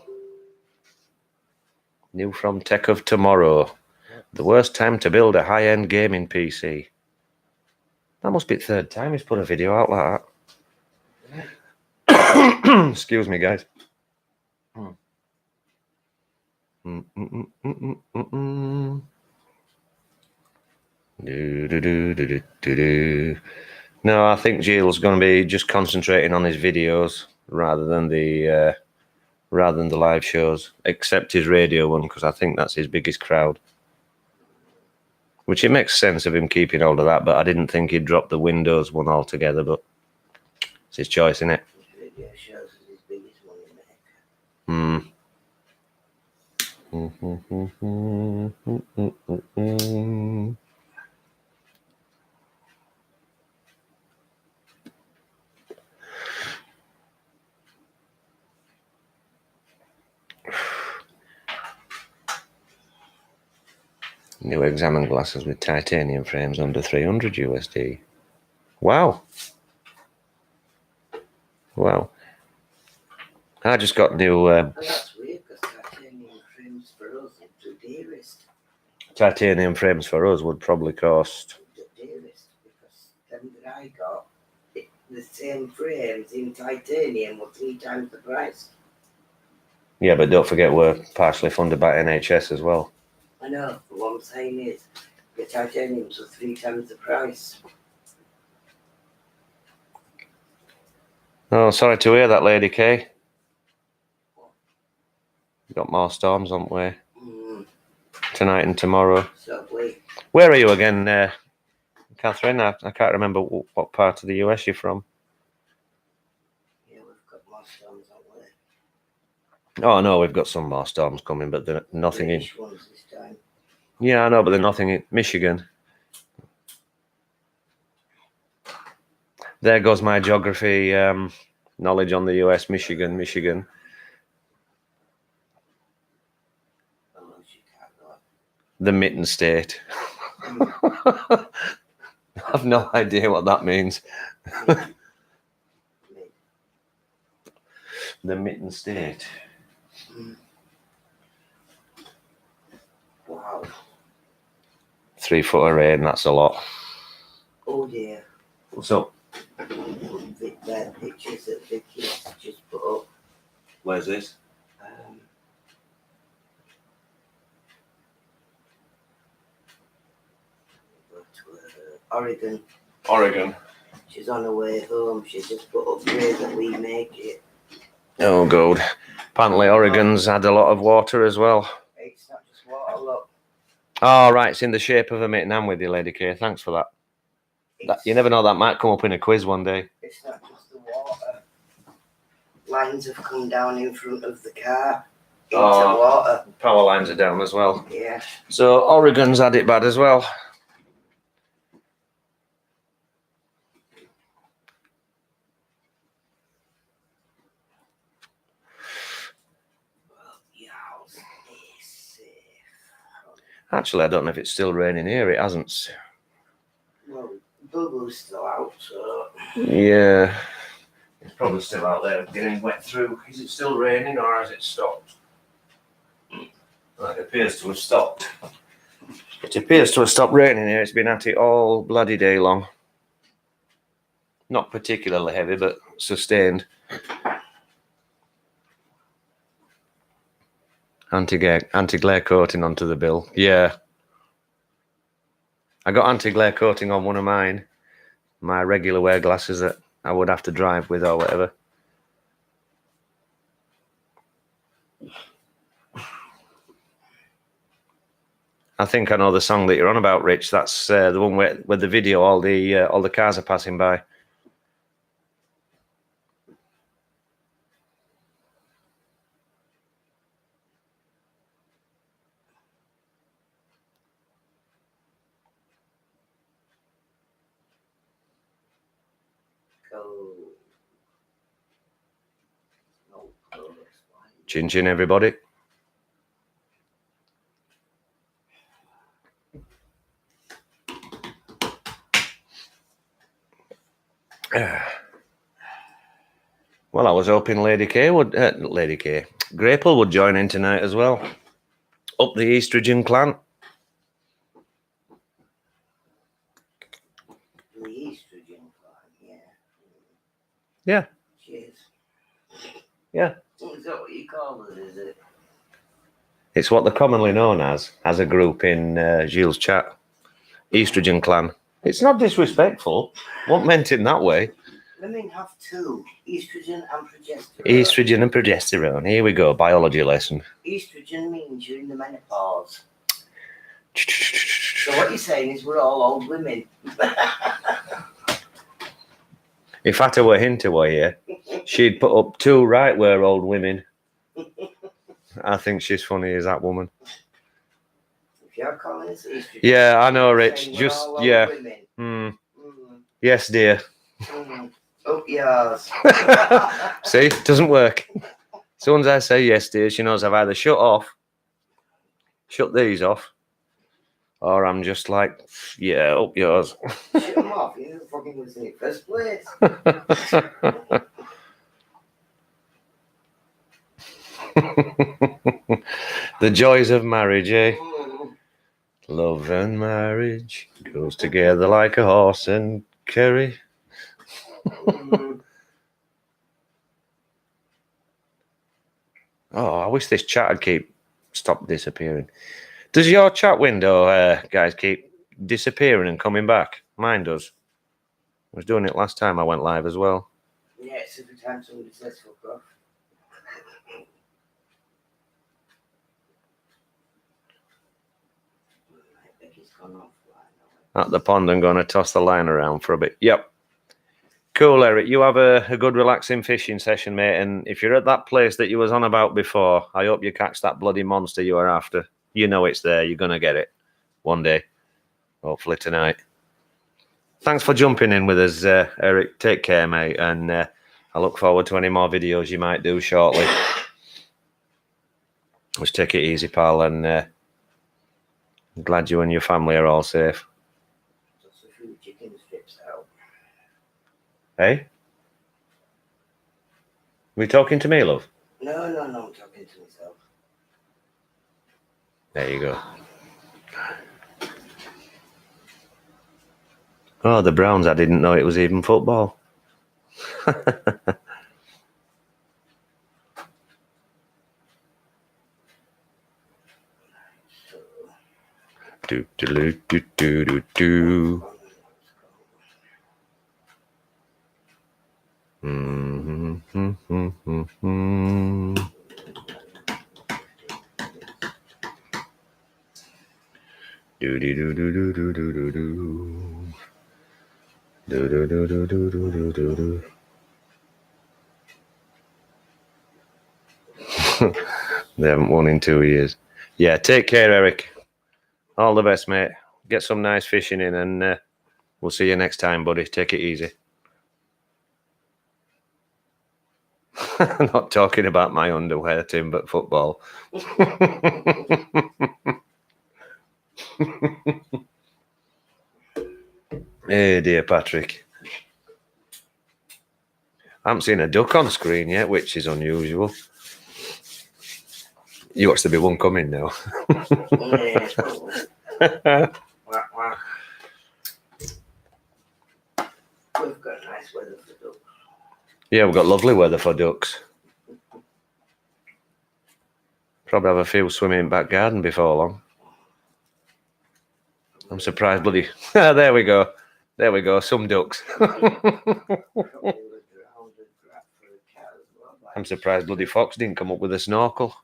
New from Tech of Tomorrow. The worst time to build a high-end gaming PC. That must be the third time he's put a video out like that. Excuse me, guys. No, I think Gilles going to be just concentrating on his videos rather than the live shows, except his radio one, because I think that's his biggest crowd. Which it makes sense of him keeping hold of that, but I didn't think he'd drop the Windows one altogether, but it's his choice, isn't it? His radio shows is his biggest money maker. New examine glasses with titanium frames under 300 USD. Wow. Wow. I just got new... And that's weird, because titanium frames for us are the dearest. Titanium frames for us would probably cost... The dearest, because them that I got, the same frames in titanium were 3 times the price. Yeah, but don't forget we're partially funded by NHS as well. I know, but what I'm saying is, the titaniums are 3 times the price. Oh, sorry to hear that, Lady K. Got more storms on the way. Tonight and tomorrow. So we. Where are you again, Catherine? I can't remember what part of the US you're from. Yeah, we've got more storms on the way. Oh, no, we've got some more storms coming, but they're nothing in... British ones this time. Yeah, I know, but they're nothing in Michigan. There goes my geography knowledge on the US. Michigan. The Mitten State. I've no idea what that means. The Mitten State. Wow. 3 foot of rain, that's a lot. Oh dear. What's up? The pictures that Vicky's just put up. Where's this? Oregon. Oregon. She's on her way home. She just put up Pray That We Make It. Oh, God. Apparently Oregon's had a lot of water as well. It's not just water, look. Oh, right. It's in the shape of a mitten. I'm with you, Lady K. Thanks for that. You never know, that might come up in a quiz one day. It's not just the water. Lines have come down in front of the car into water. Power lines are down as well. Yeah. So Oregon's had it bad as well. Actually, I don't know if it's still raining here. It hasn't. Well, Boo-Boo's still out, so... Yeah. It's probably still out there getting wet through. Is it still raining or has it stopped? Well, it appears to have stopped. It appears to have stopped raining here. It's been at it all bloody day long. Not particularly heavy, but sustained. Anti-glare coating onto the bill. Yeah. I got anti-glare coating on one of mine. My regular wear glasses that I would have to drive with or whatever. I think I know the song that you're on about, Rich. That's the one where the video, all the cars are passing by. Chin chin, everybody. Well, I was hoping Lady Grapel would join in tonight as well. Up the estrogen clan. The estrogen clan, yeah. Yeah. Cheers. Yeah. Is that what you call it, is it? It's what they're commonly known as a group in Gilles' chat. Estrogen clan. It's not disrespectful. Wasn't meant in that way. Women have two, estrogen and progesterone. Estrogen and progesterone. Here we go, biology lesson. Estrogen means you're in the menopause. So what you're saying is we're all old women. If Atta were Hinter were here, she'd put up two right where old women. I think she's funny as that woman. If you're calling us estrogen, yeah, I know, Rich. saying Just, we're all yeah. old women. Yes, dear. Up yours. See, it doesn't work. As soon as I say yes, dear, she knows I've either shut these off, or I'm just like, yeah, up yours. Shut them off. You didn't fucking listen in the first place. The joys of marriage, eh? Love and marriage goes together like a horse and carry. Oh, I wish this chat would stop disappearing. Does your chat window, guys, keep disappearing and coming back? Mine does. I was doing it last time I went live as well. Yeah, it's every time somebody says fuck off. Becky's gone off. At the pond, I'm going to toss the line around for a bit. Yep. Cool, Eric. You have a good relaxing fishing session, mate. And if you're at that place that you was on about before, I hope you catch that bloody monster you are after. You know it's there. You're going to get it one day. Hopefully tonight. Thanks for jumping in with us, Eric. Take care, mate. And I look forward to any more videos you might do shortly. Just take it easy, pal. And I'm glad you and your family are all safe. Just a few chicken strips out. Hey? We talking to me, love? No, I'm talking to myself. There you go. Oh, the Browns, I didn't know it was even football. Do do do do do do. Do do do do do do do do do. Do do do do do do do do do. They haven't won in 2 years. Yeah, take care, Eric. All the best, mate. Get some nice fishing in, and we'll see you next time, buddy. Take it easy. Not talking about my underwear, Tim, but football. Hey, dear Patrick. I haven't seen a duck on screen yet, which is unusual. You ought to be one coming now. We've got nice weather for ducks. Yeah, we've got lovely weather for ducks. Probably have a few swimming in back garden before long. I'm surprised, bloody. There we go. There we go. Some ducks. I'm surprised bloody Fox didn't come up with a snorkel.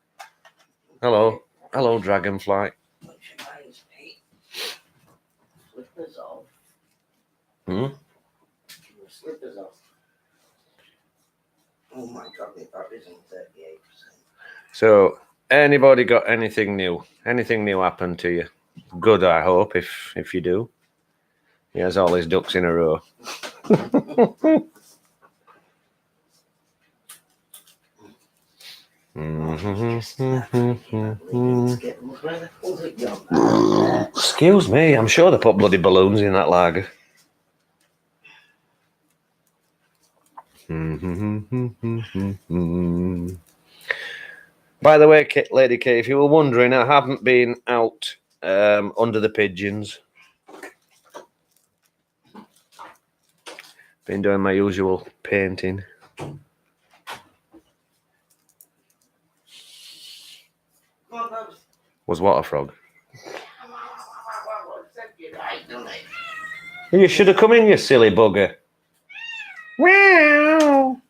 Hello. Hello, dragonfly. Slippers off. Slippers off. Oh my God, my battery's on 38%. So, anybody got anything new? Anything new happened to you? Good, I hope, if you do. He has all his ducks in a row. Excuse me, I'm sure they put bloody balloons in that lager. By the way, Lady K, if you were wondering, I haven't been out under the pigeons. Been doing my usual painting. Was what a frog? You should have come in, you silly bugger. Wow!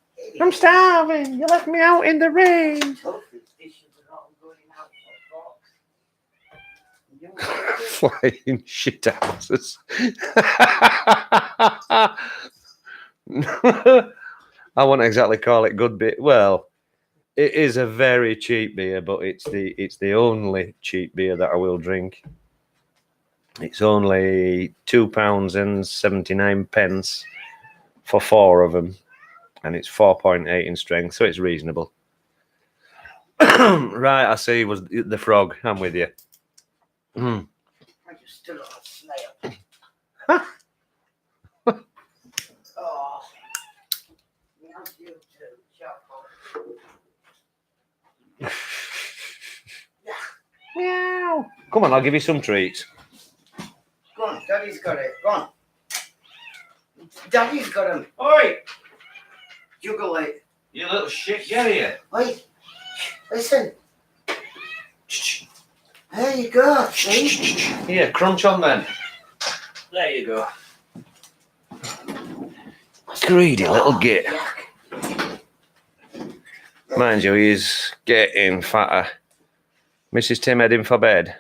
I'm starving. You left me out in the rain. Flying shit houses. I wouldn't exactly call it good beer. Well, it is a very cheap beer, but it's the only cheap beer that I will drink. It's only £2.79 for 4 of them, and it's 4.8 in strength, so it's reasonable. Right, I see. Was the frog? I'm with you. I just stood on a snail. Oh, yes, you too, Choco. Meow. Come on, I'll give you some treats. Go on, Daddy's got it. Go on. Daddy's got him. Oi! Juggle it. You little shit, get here. Wait. Listen. There you go. See? Here, crunch on then. There you go. Greedy little git. Mind you, he's getting fatter. Mrs. Tim heading for bed.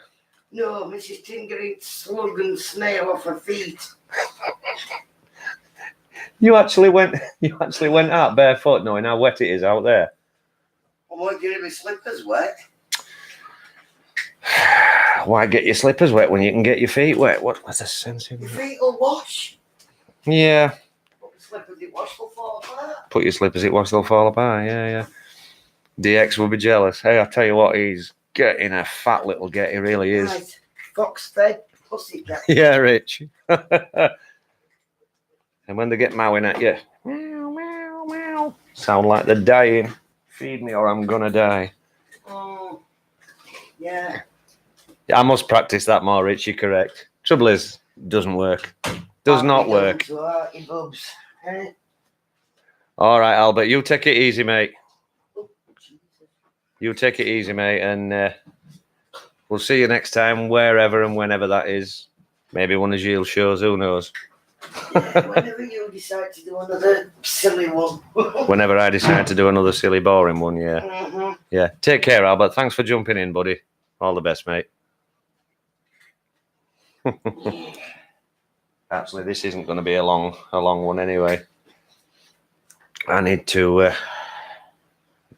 No, Mrs. Tinger eats slug and snail off her feet. You actually went out barefoot knowing how wet it is out there. I won't get my slippers wet. Why get your slippers wet when you can get your feet wet? What's the sense in Your that? feet will wash. Yeah. But the slippers it wash will fall apart. Put your slippers, it wash, they'll fall apart. Yeah. DX will be jealous. Hey, I tell you what, he's getting a fat little get. He really is. Right. Fox fed pussy cat. Yeah, Rich. And when they get mowing at you, meow, meow, meow, sound like they're dying. Feed me or I'm gonna die. Oh, yeah. I must practice that more, Rich. You're correct. Trouble is, doesn't work. Does not work. Bubs. Eh? All right, Albert, you take it easy, mate. Oh, Jesus. You take it easy, mate, and we'll see you next time, wherever and whenever that is. Maybe one of Gilles' shows, who knows? Yeah, whenever you decide to do another silly one. Whenever I decide to do another silly, boring one, yeah. Mm-hmm. Yeah. Take care, Albert. Thanks for jumping in, buddy. All the best, mate. Actually, this isn't going to be a long one anyway. I need to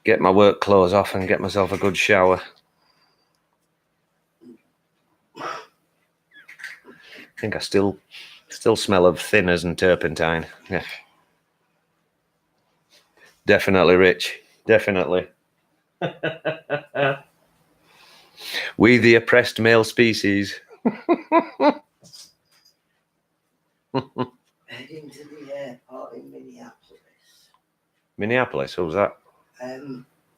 get my work clothes off and get myself a good shower. I think I still smell of thinners and turpentine. Yeah. Definitely, Rich. Definitely. We the oppressed male species. Heading to the airport in Minneapolis. Minneapolis, who's that?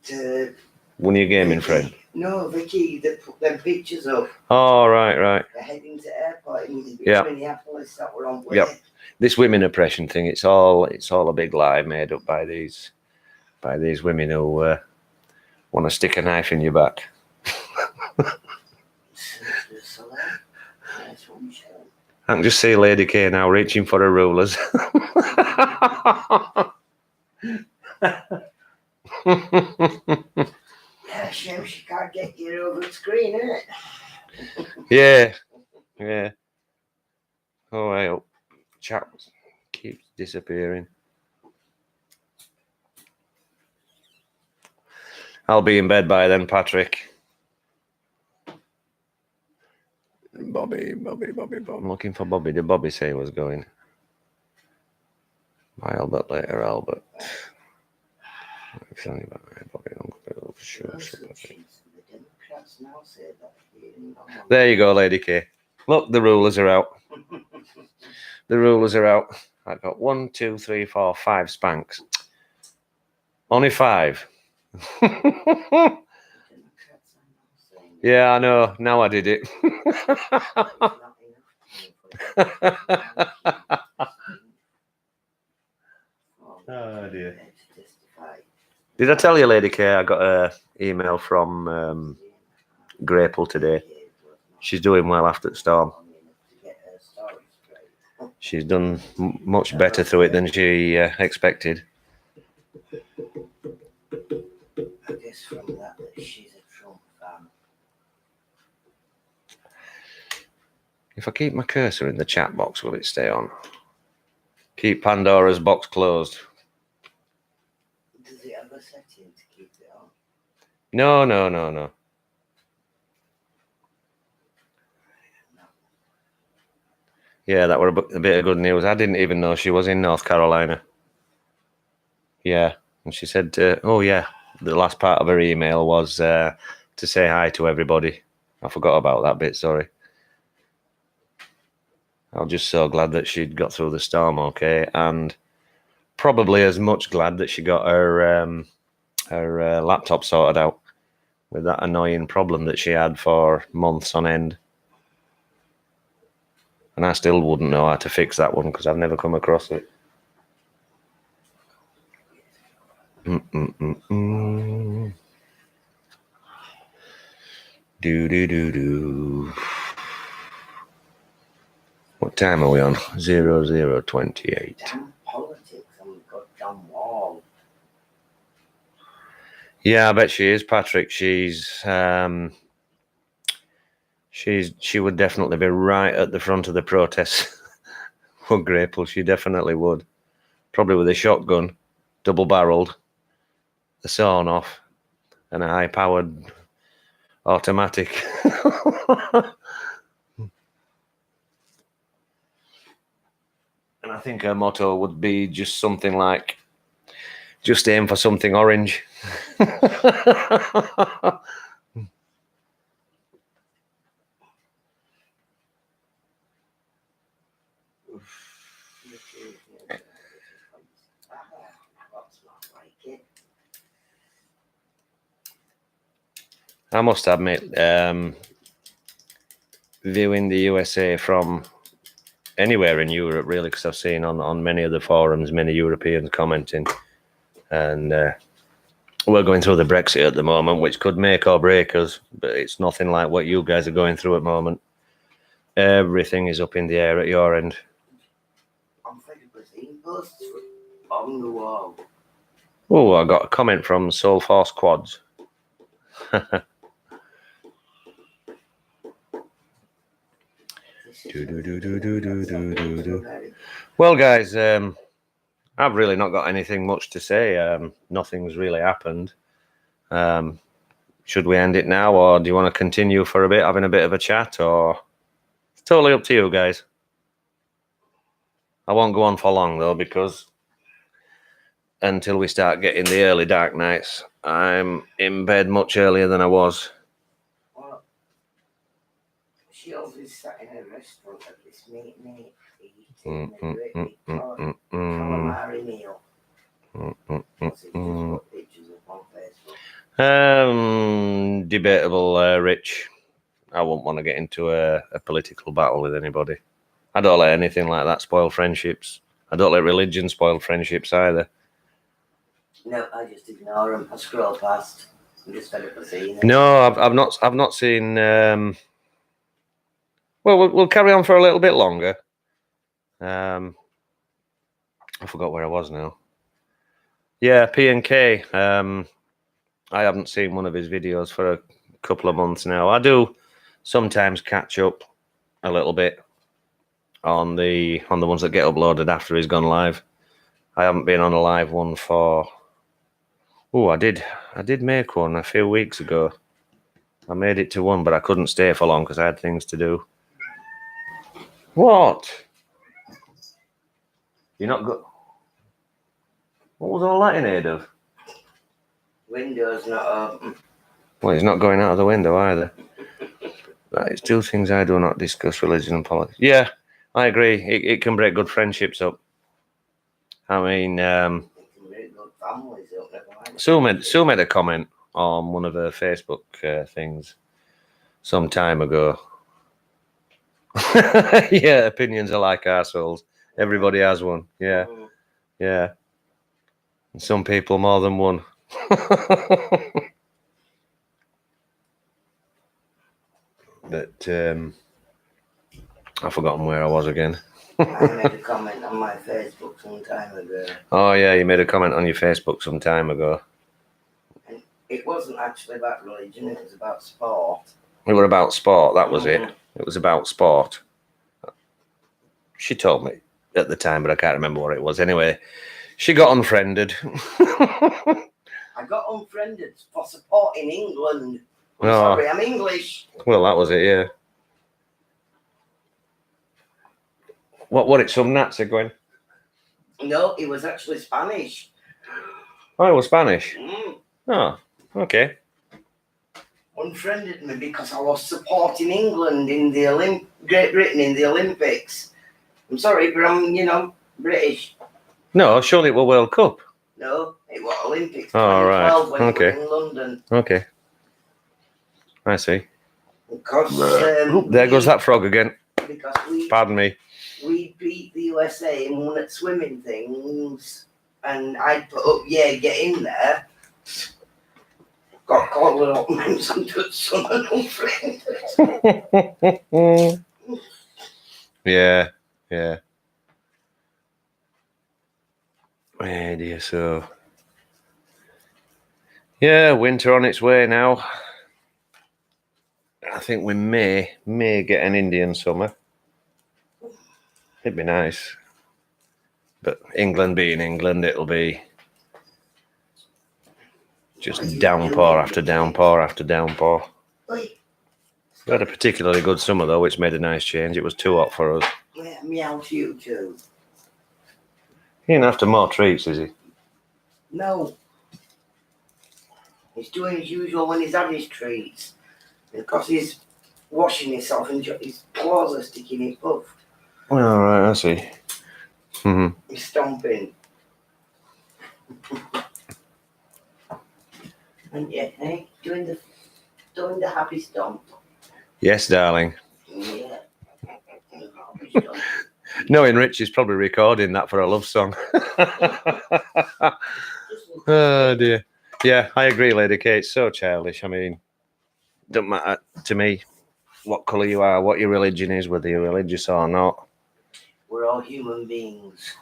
To One of your gaming friend? No, Vicky, they put them pictures up. Oh, right. They're heading to airport in Minneapolis that we're on way. Yep. This women oppression thing, it's all a big lie made up by these women who want to stick a knife in your back. I can just see Lady K now reaching for her rulers. Yeah, shame she can't get you over the screen, isn't it? Yeah. Oh, well, chat keeps disappearing. I'll be in bed by then, Patrick. Bobby. I'm looking for Bobby. Did Bobby say he was going? By Albert later, Albert. Bobby, sure. There you go, Lady K. Look, the rulers are out. The rulers are out. I've got 1, 2, 3, 4, 5 spanks. Only 5. Didn't catch that Yeah, I know. Now I did it. Oh, dear. Did I tell you, Lady K, I got an email from Grapel today. She's doing well after the storm. She's done much better through it than she expected. I guess from that she's a Trump fan. If I keep my cursor in the chat box, will it stay on? Keep Pandora's box closed. Does it have a setting to keep it on? No. Yeah, that were a bit of good news. I didn't even know she was in North Carolina. Yeah, and she said, oh yeah, the last part of her email was to say hi to everybody. I forgot about that bit, sorry. I was just so glad that she'd got through the storm okay, and probably as much glad that she got her laptop sorted out with that annoying problem that she had for months on end. And I still wouldn't know how to fix that one because I've never come across it. Do. What time are we on? 00:28. Damn politics, and we've got John Wall. Yeah, I bet she is, Patrick. She would definitely be right at the front of the protest. For Grapel, she definitely would. Probably with a shotgun, double-barreled, a sawn off, and a high-powered automatic. And I think her motto would be just something like, just aim for something orange. I must admit, viewing the USA from anywhere in Europe, really, because I've seen on many of the forums, many Europeans commenting, and we're going through the Brexit at the moment, which could make or break us, but it's nothing like what you guys are going through at the moment. Everything is up in the air at your end. I'm thinking of seeing posts on the wall. Oh, I got a comment from Soul Force Quads. Well, guys, I've really not got anything much to say. Nothing's really happened. Should we end it now, or do you want to continue for a bit, having a bit of a chat, or it's totally up to you guys. I won't go on for long though, because until we start getting the early dark nights, I'm in bed much earlier than I was. Well, she always sat in a restaurant at this meeting, eating a great big calamari meal. What's it, just got pictures up on Facebook? Debatable, Rich. I wouldn't want to get into a political battle with anybody. I don't let anything like that spoil friendships. I don't let religion spoil friendships either. No, I just ignore them. I scroll past. I'm just fed up with seeing it. No, I've not seen. Well, we'll carry on for a little bit longer. I forgot where I was now. Yeah, P&K. I haven't seen one of his videos for a couple of months now. I do sometimes catch up a little bit on the ones that get uploaded after he's gone live. I haven't been on a live one for. Oh, I did make one a few weeks ago. I made it to one, but I couldn't stay for long because I had things to do. What? You're not good. What was all that in aid of? Window's not open. Well, he's not going out of the window either. That is 2 things I do not discuss: religion and politics. Yeah, I agree. It can break good friendships up. I mean, It can make good families up, never mind Sue made a comment on one of her Facebook things some time ago. Yeah, opinions are like assholes. Everybody has one. Yeah, yeah. And some people more than one. But I've forgotten where I was again. I made a comment on my Facebook some time ago. Oh yeah, you made a comment on your Facebook some time ago. And it wasn't actually about religion, it was about sport. It was about sport, that was it. It was about sport. She told me at the time, but I can't remember what it was. Anyway, she got unfriended. I got unfriended for supporting England. I'm sorry, I'm English. Well, that was it, yeah. What it's some Nazi going? No, it was actually Spanish. Oh, it was Spanish. Oh, okay. Unfriended me because I was supporting England in the Great Britain in the Olympics. I'm sorry, but I'm, British. No, surely it was World Cup. No, it was Olympics. Oh, right. 2012 when Okay. it was in London. Okay. I see. Because There goes that frog again. Because Pardon me. we beat the USA and won at swimming things, and I put up, get in there. Got called it up and sent to son and unfriended. Yeah, yeah. Yeah, dear, so. Yeah, winter on its way now. I think we may get an Indian summer. It'd be nice. But England being England, it'll be just downpour after downpour after downpour. We had a particularly good summer though, which made a nice change. It was too hot for us. Yeah, meow to you too. He ain't after more treats, is he? No. He's doing his usual when he's had his treats. Because he's washing himself and his claws are sticking in his puff. All right, I see. Mm-hmm. He's stomping. And doing the happy stomp. Yes, darling. Yeah. The happy stomp. Knowing Rich is probably recording that for a love song. Oh dear. Yeah, I agree, Lady Kate. It's so childish. I mean, don't matter to me what colour you are, what your religion is, whether you're religious or not. We're all human beings.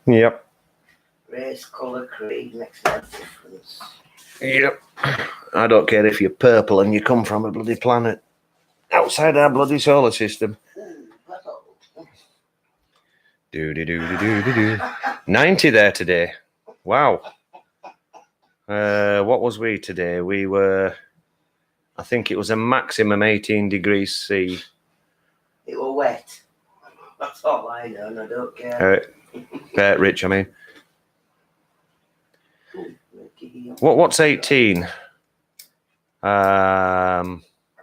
Yep. Race, colour, creed makes no difference. Yep. I don't care if you're purple and you come from a bloody planet outside our bloody solar system. Do. 90 there today. Wow. What was we today? We were, I think it was a maximum 18 degrees C. It was wet. That's all I know, and I don't care. Rich, I mean. What's 18? I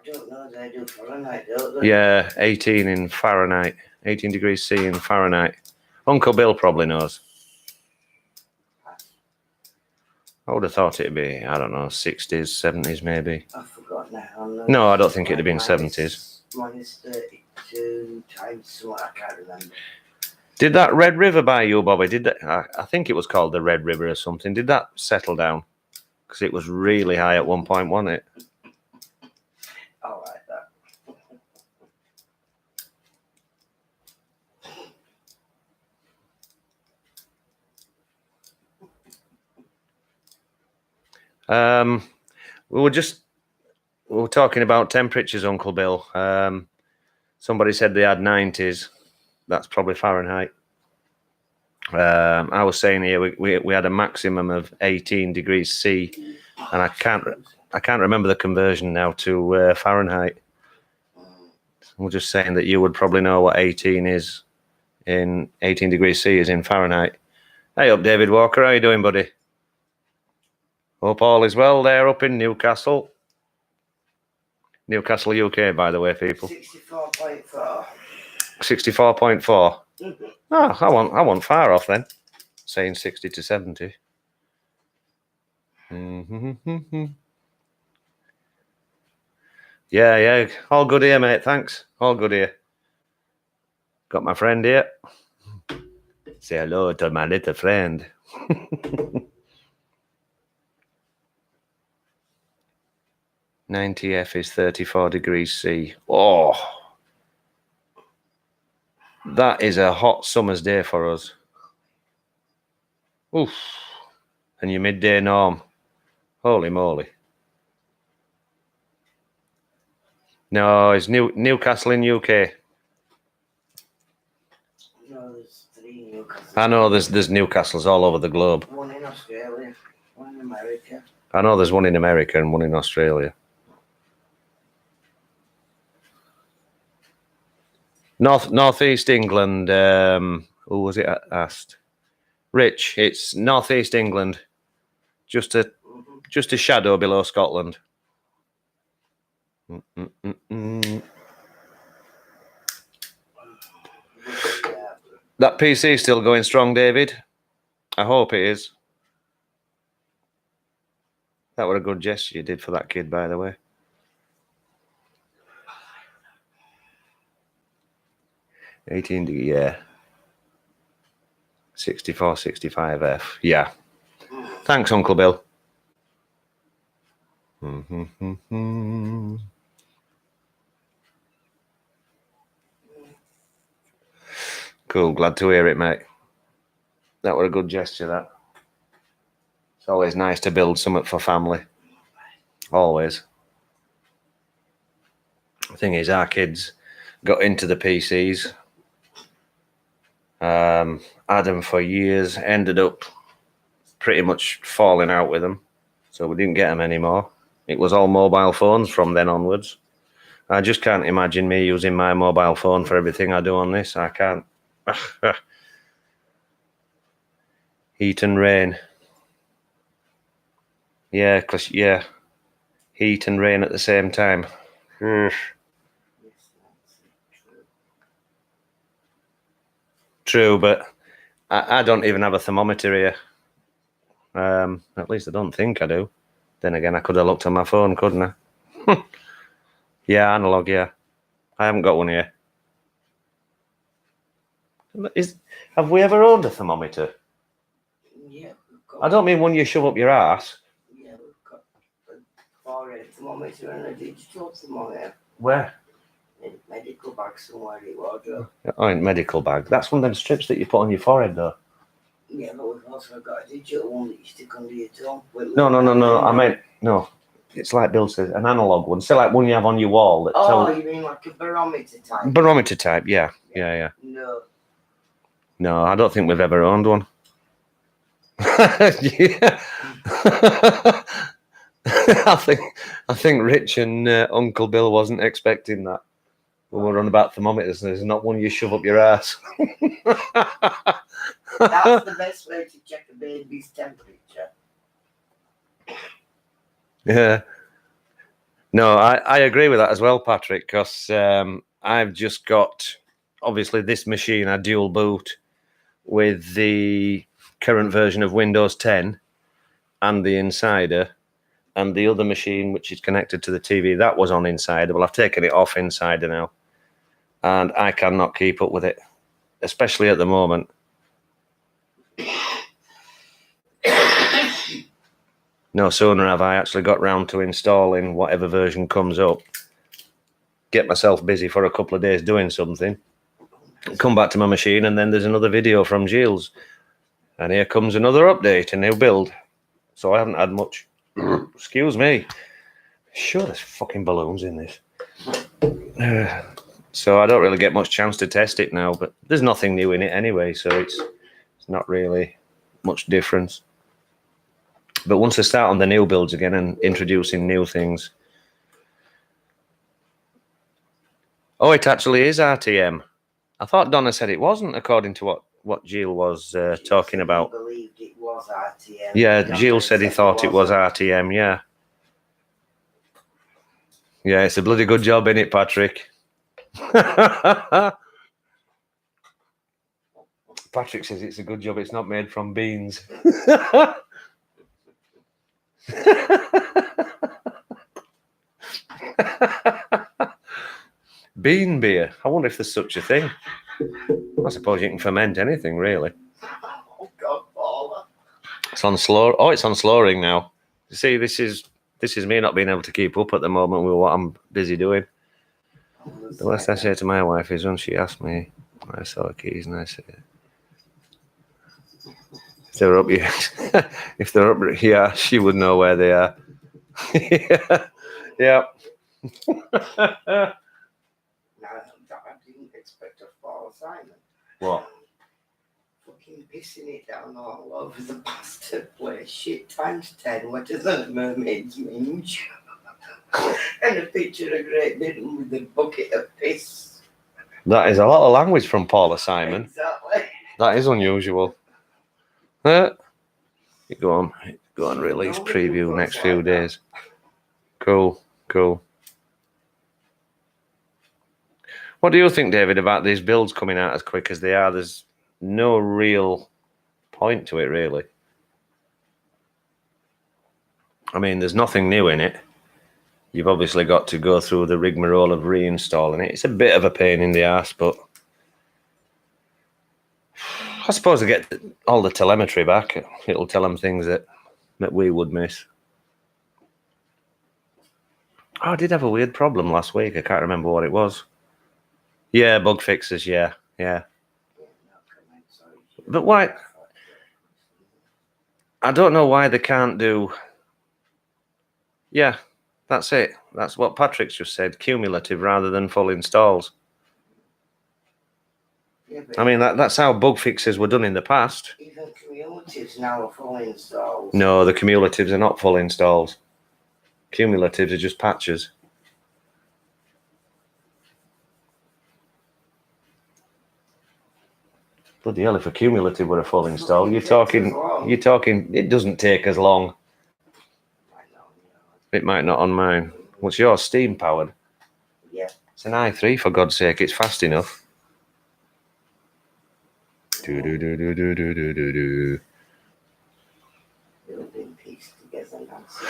don't know, they do Fahrenheit, don't they? Yeah, 18 in Fahrenheit. 18 degrees C in Fahrenheit. Uncle Bill probably knows. I would have thought it'd be, I don't know, 60s, 70s maybe. I forgot now. No, I don't think it'd have been 70s. Minus 32 times something, I can't remember. Did that Red River by you, Bobby? Did that? I think it was called the Red River or something. Did that settle down? Because it was really high at one point, wasn't it? I like that. We were talking about temperatures, Uncle Bill. Somebody said they had 90s. That's probably Fahrenheit. I was saying here we had a maximum of 18 degrees C, and I can't remember the conversion now to Fahrenheit. We're just saying that you would probably know what 18 is in 18 degrees C is in Fahrenheit. Hey up, David Walker. How you doing, buddy? Hope all is well there up in Newcastle. Newcastle, UK, by the way, people. 64.4. 64.4. Mm-hmm. Oh, I want far off then. Saying 60 to 70. Yeah. All good here, mate. Thanks. All good here. Got my friend here. Say hello to my little friend. 90F is 34 degrees C. Oh, that is a hot summer's day for us. Oof. And your midday norm. Holy moly. No, it's Newcastle in UK. No, there's 3 Newcastles. I know there's Newcastles all over the globe. One in Australia, one in America. I know there's one in America and one in Australia. Northeast England. Who was it asked? Rich. It's Northeast England, just a shadow below Scotland. That PC still going strong, David? I hope it is. That was a good gesture you did for that kid, by the way. Yeah. 64, 65F. Yeah. Thanks, Uncle Bill. Cool. Glad to hear it, mate. That was a good gesture, that. It's always nice to build something for family. Always. The thing is, our kids got into the PCs. Had them for years, ended up pretty much falling out with them. So we didn't get them anymore. It was all mobile phones from then onwards. I just can't imagine me using my mobile phone for everything I do on this. I can't. Heat and rain. Yeah, because, heat and rain at the same time. True, but I don't even have a thermometer here. At least I don't think I do. Then again, I could have looked on my phone, couldn't I? Yeah, analog, yeah. I haven't got one here. Have we ever owned a thermometer? Yeah. I don't mean one you shove up your ass. Yeah, we've got a forehead thermometer and a digital thermometer. Where? In a medical bag somewhere in wardrobe. Oh, in medical bag. That's one of them strips that you put on your forehead, though. Yeah, but we've also got a digital one that you stick under your tongue. No. I meant, no. It's like Bill says, an analog one. Still like one you have on your wall. You mean like a barometer type? Barometer type, yeah. No, I don't think we've ever owned one. Yeah. I think Rich and Uncle Bill wasn't expecting that. When we're on about thermometers, there's not one you shove up your ass. That's the best way to check a baby's temperature. Yeah. No, I agree with that as well, Patrick, because I've just got, obviously, this machine I dual boot with the current version of Windows 10 and the Insider, and the other machine, which is connected to the TV, that was on Insider. Well, I've taken it off Insider now, and I cannot keep up with it, especially at the moment. No sooner have I actually got round to installing whatever version comes up, get myself busy for a couple of days doing something, come back to my machine, and then there's another video from Giles. And here comes another update, a new build. So I haven't had much. Excuse me. Sure, there's fucking balloons in this. So I don't really get much chance to test it now, but there's nothing new in it anyway, so it's not really much difference. But once I start on the new builds again and introducing new things. Oh, it actually is RTM. I thought Donna said it wasn't, according to what Jill was talking about. I believed it was RTM. Yeah, Jill said he thought it was RTM, yeah. Yeah, it's a bloody good job, innit, Patrick? Patrick says it's a good job it's not made from beans. Bean beer. I wonder if there's such a thing. I suppose you can ferment anything, really. Oh God, Paula. It's on slow. Oh, it's on slowing now. You see, this is me not being able to keep up at the moment with what I'm busy doing. The worst I say to my wife is when she asks me, I saw the keys, and I say, if they're up here, if they're up here, she would know where they are. Yeah. I didn't expect a fall assignment. What? Fucking pissing it down all over the bastard place. Shit times 10, wetter than a mermaid's minge. And a picture of Great Britain with a bucket of piss. That is a lot of language from Paula Simon. Exactly. That is unusual. You go on release preview next few days. Cool. What do you think, David, about these builds coming out as quick as they are? There's no real point to it, really. I mean, there's nothing new in it. You've obviously got to go through the rigmarole of reinstalling it. It's a bit of a pain in the ass, but I suppose I get all the telemetry back. It'll tell them things that we would miss. Oh, I did have a weird problem last week. I can't remember what it was. Yeah, bug fixes, yeah. But why? I don't know why they can't do... Yeah, that's it. That's what Patrick's just said, cumulative rather than full installs. Yeah, I mean, that's how bug fixes were done in the past. even cumulatives now are full installs. No, the cumulatives are not full installs. Cumulatives are just patches. Bloody hell, if a cumulative were a full install, you're talking, it doesn't take as long. It might not on mine. What's yours, steam powered? Yeah. It's an i3, for God's sake, it's fast enough. Do. Building piece together now, so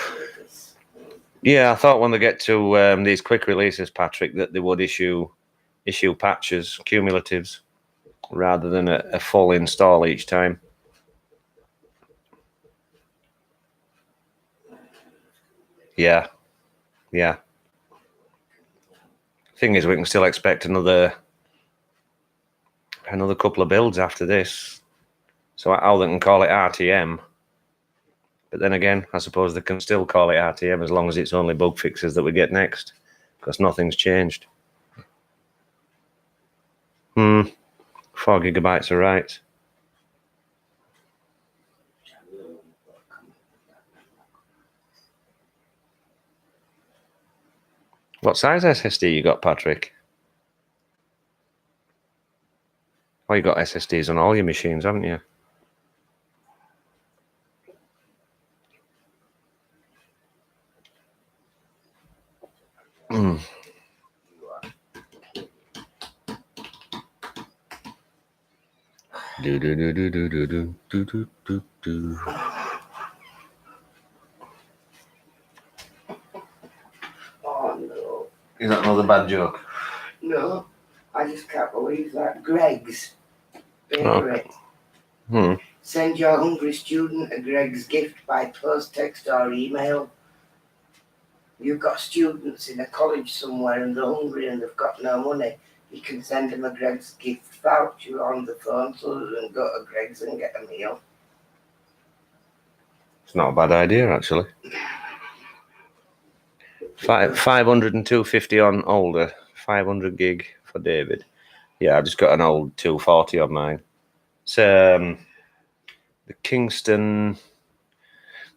Yeah, I thought when they get to these quick releases, Patrick, that they would issue patches, cumulatives, rather than a full install each time. Yeah. Thing is, we can still expect another couple of builds after this. So how they can call it RTM. But then again, I suppose they can still call it RTM as long as it's only bug fixes that we get next, because nothing's changed. 4 gigabytes of writes. What size SSD you got, Patrick? Oh, you got SSDs on all your machines, haven't you? Do. Oh no. Is that another bad joke? No, I just can't believe that. Greg's favourite. Send your hungry student a Greg's gift by post, text or email. You've got students in a college somewhere and they're hungry and they've got no money. You can send them a Greg's gift voucher on the phone so they can go to Greg's and get a meal. It's not a bad idea, actually. 500 and 250 on older, 500 gig for David. Yeah, I just got an old 240 on mine. It's the Kingston.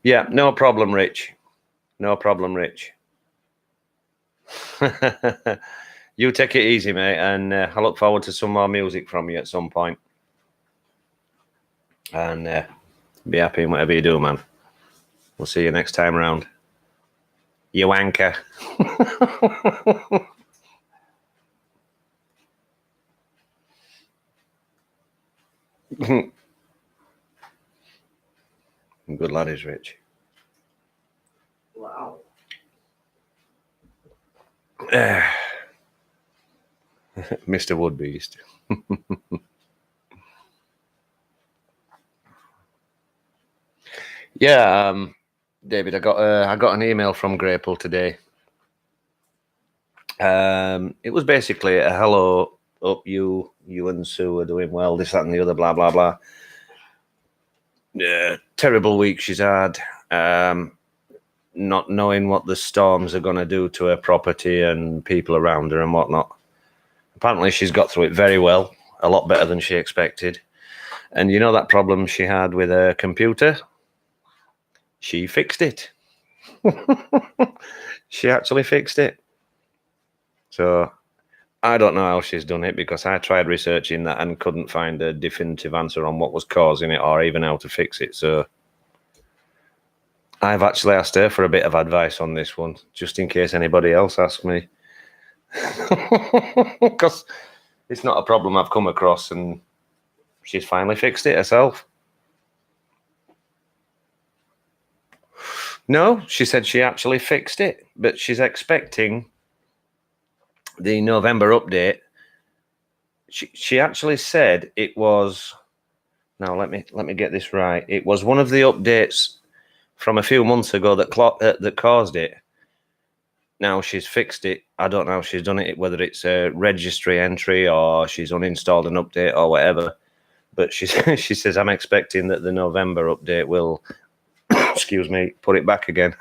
Yeah, no problem, Rich. No problem, Rich. You take it easy, mate, and I look forward to some more music from you at some point. And be happy in whatever you do, man. We'll see you next time around. You wanker. Good lad is Rich. Mr. Woodbeast. Yeah, David, I got an email from Grapple today. It was basically a hello, hope you and Sue are doing well, this, that, and the other, blah blah blah. Terrible week she's had. Not knowing what the storms are going to do to her property and people around her and whatnot. Apparently, she's got through it very well, a lot better than she expected. And you know that problem she had with her computer? She fixed it. She actually fixed it. So I don't know how she's done it, because I tried researching that and couldn't find a definitive answer on what was causing it or even how to fix it. So I've actually asked her for a bit of advice on this one, just in case anybody else asks me. Because it's not a problem I've come across, and she's finally fixed it herself. No, she said she actually fixed it, but she's expecting the November update. She actually said it was, now let me get this right. It was one of the updates from a few months ago that caused it. Now she's fixed it. I don't know how she's done it, whether it's a registry entry or she's uninstalled an update or whatever. But she says, I'm expecting that the November update will, excuse me, put it back again.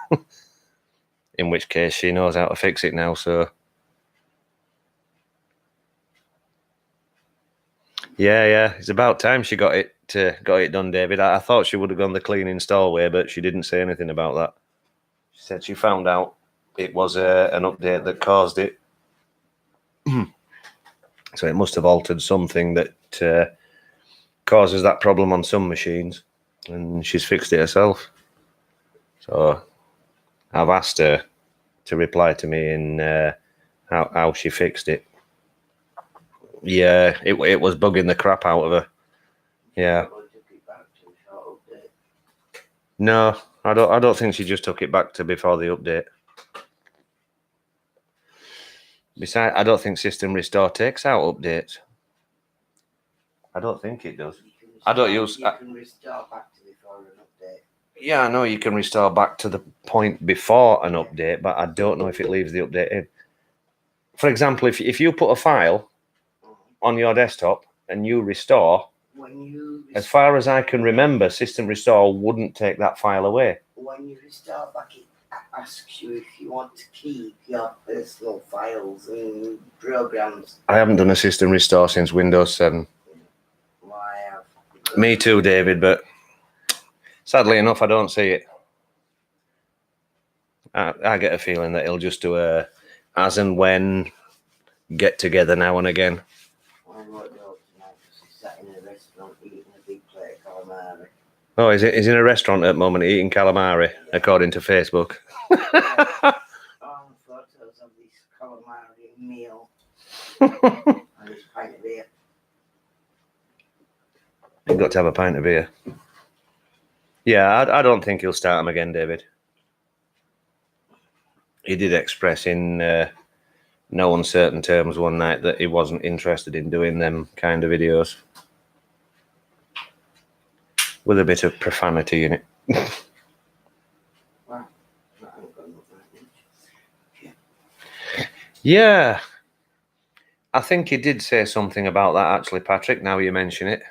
In which case she knows how to fix it now. So yeah, it's about time she got it done, David. I thought she would have gone the clean install way, but she didn't say anything about that. She said she found out it was an update that caused it. So it must have altered something that causes that problem on some machines, and she's fixed it herself. So I've asked her to reply to me in how she fixed it. Yeah, it was bugging the crap out of her. Yeah. No, I don't think she just took it back to before the update. Besides, I don't think System Restore takes out updates. I don't think it does. I don't use. You can restore back to before an update. Yeah, I know you can restore back to the point before an update, but I don't know if it leaves the update in. For example, if you put a file on your desktop and you restore, as far as I can remember, System Restore wouldn't take that file away. When you restore back, it asks you if you want to keep your personal files and programs. I haven't done a System Restore since Windows 7. Well, I have. Me too, David, but sadly enough, I don't see it. I get a feeling that he'll just do a as and when get together now and again. I won't do it tonight because he's sat in a restaurant eating a big plate of calamari. Oh, he's in a restaurant at the moment eating calamari, according to Facebook. All photos of this calamari meal and his pint of beer. You've got to have a pint of beer. Yeah, I don't think he'll start them again, David. He did express in no uncertain terms one night that he wasn't interested in doing them kind of videos. With a bit of profanity in it. Well, that ain't gonna look like much. Yeah. I think he did say something about that, actually, Patrick, now you mention it.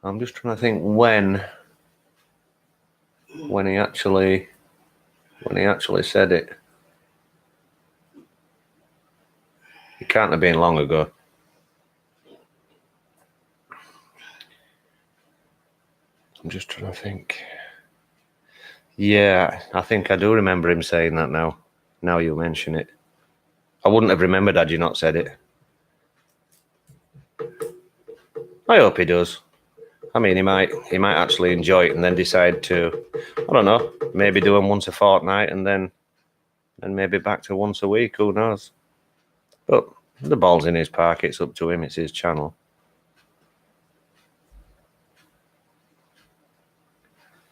I'm just trying to think when he actually said it. It can't have been long ago. I'm just trying to think. Yeah, I think I do remember him saying that now. Now you mention it. I wouldn't have remembered had you not said it. I hope he does. I mean, he might actually enjoy it and then decide to, I don't know, maybe do them once a fortnight and then maybe back to once a week. Who knows? But the ball's in his park. It's up to him. It's his channel.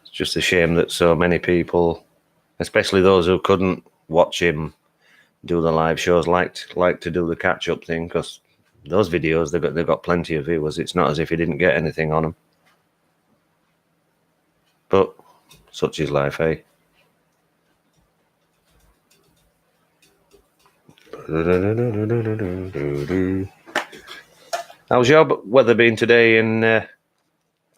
It's just a shame that so many people, especially those who couldn't watch him do the live shows, like to do the catch up thing, because those videos they've got plenty of viewers. It's not as if he didn't get anything on them. But such is life, eh? How's your weather been today in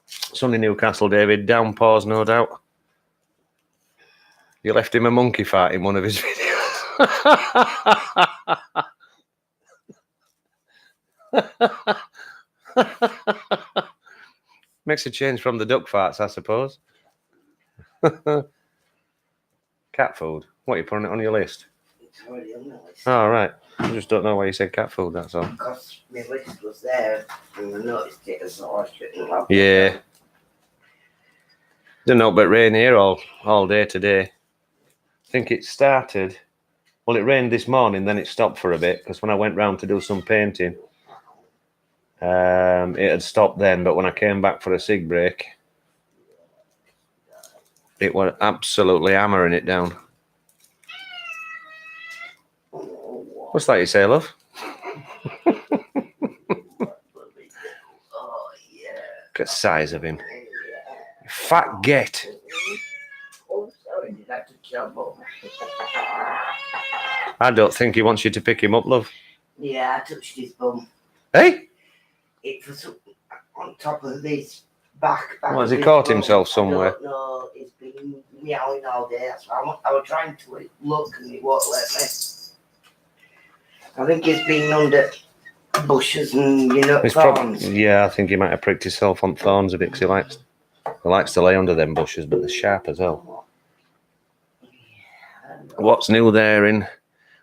sunny Newcastle, David? Downpours, no doubt. You left him a monkey fart in one of his videos. Makes a change from the duck farts, I suppose. Cat food. What, are you putting it on your list? It's already on the list. Oh, right. I just don't know why you said cat food, that's all. Because my list was there and I noticed it as I shouldn't have. Yeah. There's no but rain here all day today. I think it started. Well, it rained this morning, then it stopped for a bit, because when I went round to do some painting, it had stopped then, but when I came back for a cig break, it was absolutely hammering it down. What's that you say, love? Oh, yeah. Look at the size of him. Fat get. Oh, sorry, did I touch your bum? I don't think he wants you to pick him up, love. Yeah, I touched his bum. Hey? It was on top of his back. What, has he of his caught bum. himself somewhere? I don't know. He's been meowing all day. That's why I was trying to look and he won't let me. I think he's been under bushes and, thorns. Yeah, I think he might have pricked himself on thorns a bit, because he likes to lay under them bushes, but they're sharp as hell. What's new there in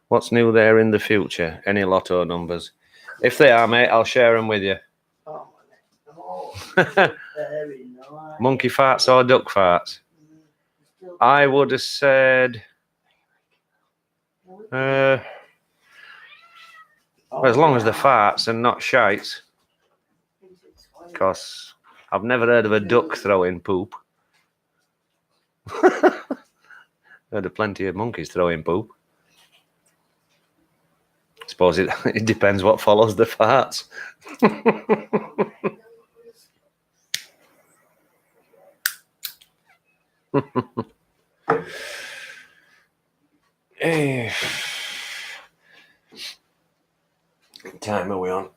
the future? Any lotto numbers? If they are, mate, I'll share them with you. Oh, very nice. Monkey farts or duck farts? I would have said as long as they're farts and not shites. Because I've never heard of a duck throwing poop. Heard of plenty of monkeys throwing poop. I suppose it depends what follows the farts. Hey. What time are we on?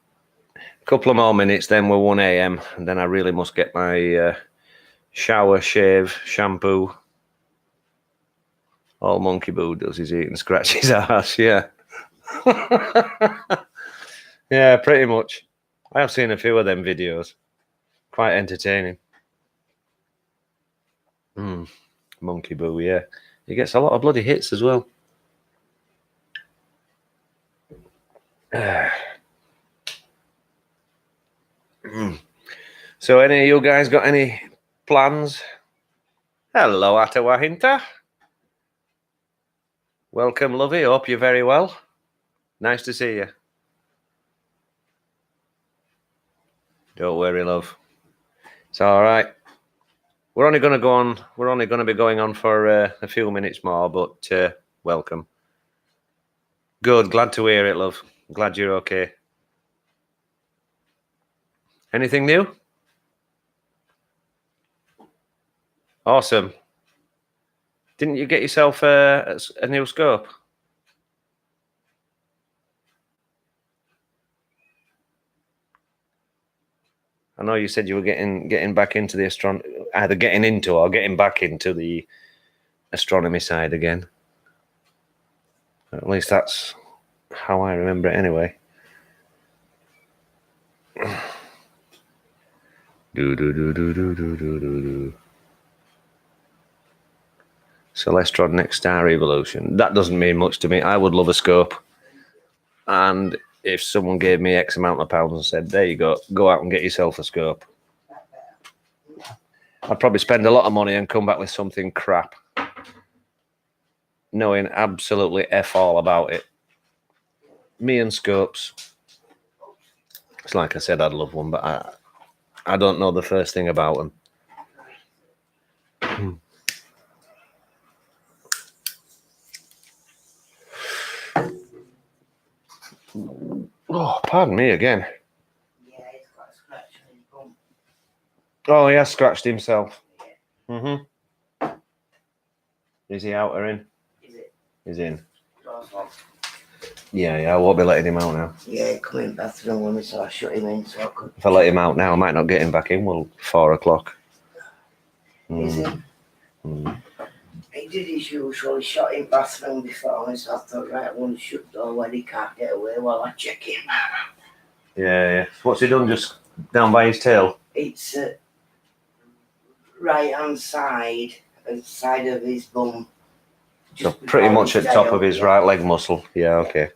A couple of more minutes, then we're 1 a.m. and then I really must get my shower, shave, shampoo. All Monkey Boo does is eat and scratch his ass, yeah. Yeah, pretty much. I have seen a few of them videos. Quite entertaining. Monkey Boo, yeah. He gets a lot of bloody hits as well. So any of you guys got any plans? Hello, Atawahinta. Welcome, lovey. Hope you're very well. Nice to see you. Don't worry, love. It's all right. We're only going to be going on for a few minutes more, but welcome. Good. Glad to hear it, love. Glad you're okay. Anything new? Awesome. Didn't you get yourself a new scope? I know you said you were getting back into the either getting into or getting back into the astronomy side again. At least that's how I remember it anyway. Celestron Next Star Evolution. That doesn't mean much to me. I would love a scope. And if someone gave me X amount of pounds and said, there you go out and get yourself a scope, I'd probably spend a lot of money and come back with something crap, knowing absolutely F all about it. Me and scopes. It's like I said, I'd love one, but I don't know the first thing about them. Oh, pardon me again. Yeah, he's got a scratch on his bum. Oh, he has scratched himself. Yeah. Is he out or in? Is it? He's in. Door's locked. Yeah, I won't be letting him out now. Yeah, he come in the bathroom with me, so I shut him in so I could. If I let him out now, I might not get him back in. Well, 4 o'clock. Is he? He did his usual, he shut in the bathroom before me, so I thought, right, I want to shut the door where he can't get away while I check him. Yeah. What's he done? Just down by his tail? It's right hand side of his bum. So Just pretty before much his at top tail, of his yeah. right leg muscle. Yeah, okay.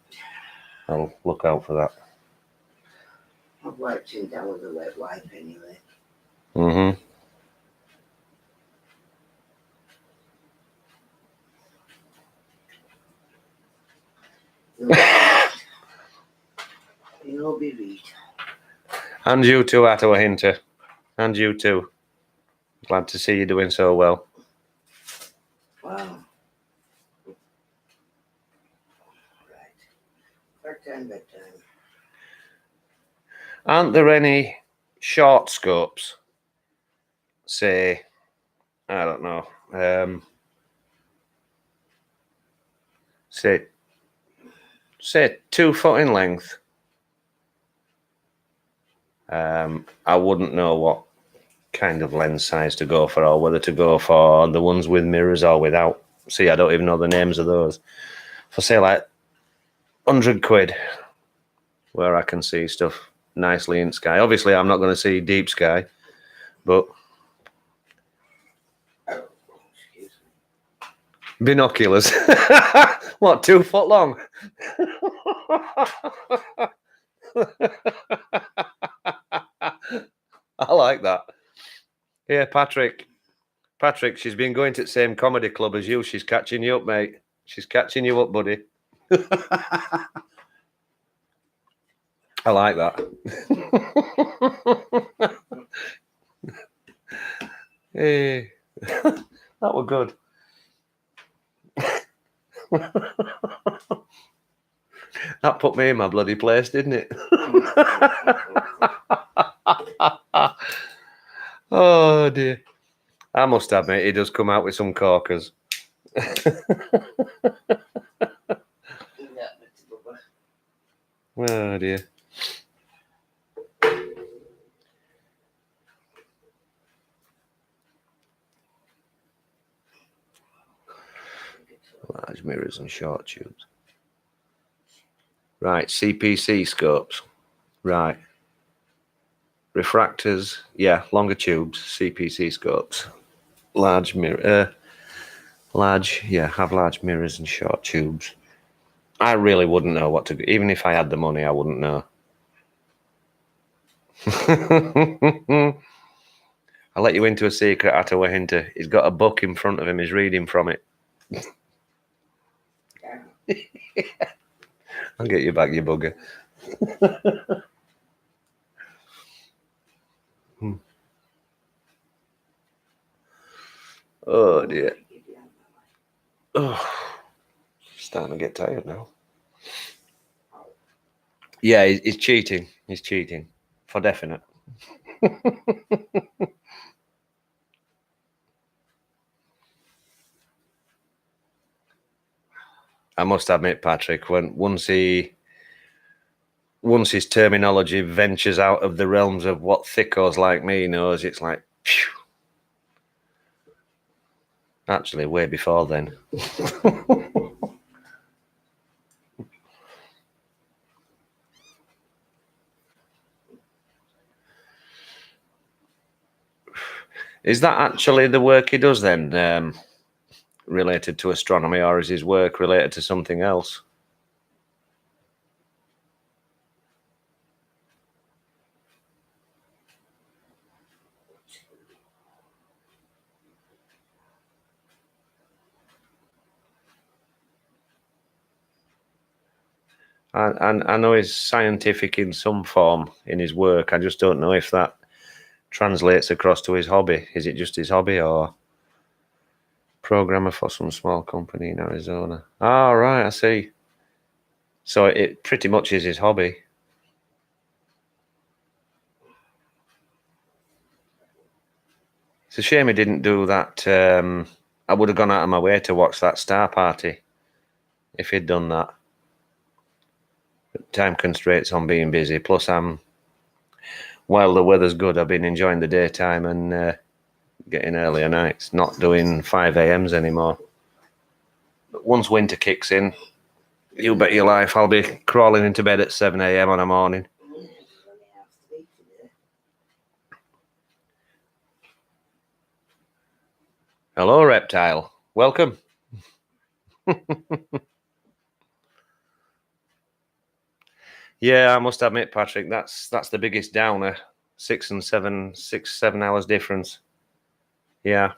I'll look out for that. I've wiped him down with a wet wipe anyway. You'll be read. And you too, Atto Hinter. And you too. Glad to see you doing so well. Wow. Right. Bedtime. Aren't there any short scopes? Say, I don't know. Say 2 foot in length. I wouldn't know what kind of lens size to go for, or whether to go for the ones with mirrors or without. See, I don't even know the names of those. For say like 100 quid, where I can see stuff nicely in sky. Obviously, I'm not going to see deep sky, but binoculars. What, 2 foot long? I like that. Yeah, Patrick, she's been going to the same comedy club as you. She's catching you up, mate. She's catching you up, buddy. I like that. Hey, that were good. That put me in my bloody place, didn't it? Oh dear. I must admit, he does come out with some corkers. Oh dear. Large mirrors and short tubes. Right, CPC scopes. Right. Refractors, yeah, longer tubes, CPC scopes. Large mirror, have large mirrors and short tubes. I really wouldn't know what to do. Even if I had the money, I wouldn't know. I'll let you into a secret, Atto Hinter. He's got a book in front of him. He's reading from it. I'll get you back, you bugger. Oh, dear. Oh, starting to get tired now. Yeah, he's cheating. He's cheating. For definite. I must admit, Patrick, once his terminology ventures out of the realms of what thickos like me knows, it's like, phew. Actually, way before then. Is that actually the work he does then, related to astronomy, or is his work related to something else? I know he's scientific in some form in his work. I just don't know if that translates across to his hobby. Is it just his hobby, or programmer for some small company in Arizona? Oh, right, I see. So it pretty much is his hobby. It's a shame he didn't do that. I would have gone out of my way to watch that Star Party if he'd done that. But time constraints on being busy. Plus, while the weather's good, I've been enjoying the daytime and getting earlier nights, not doing 5 a.m.s anymore. But once winter kicks in, you bet your life I'll be crawling into bed at 7 a.m. on a morning. Hello, Reptile. Welcome. Yeah, I must admit, Patrick, that's the biggest downer. 6 and 7 hours difference. Yeah.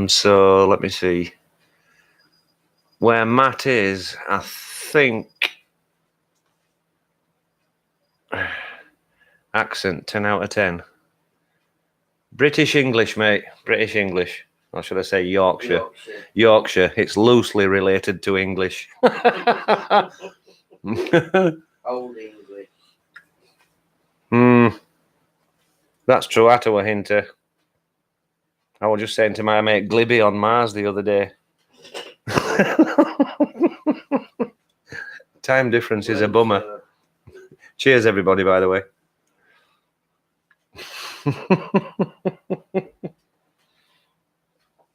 So let me see. Where Matt is, I think accent 10 out of 10. British English, mate. British English. Or should I say Yorkshire? Yorkshire. It's loosely related to English. Old English. That's true. Ottawa Hinter. I was just saying to my mate Glibby on Mars the other day. Time difference is a bummer. Cheers, everybody, by the way.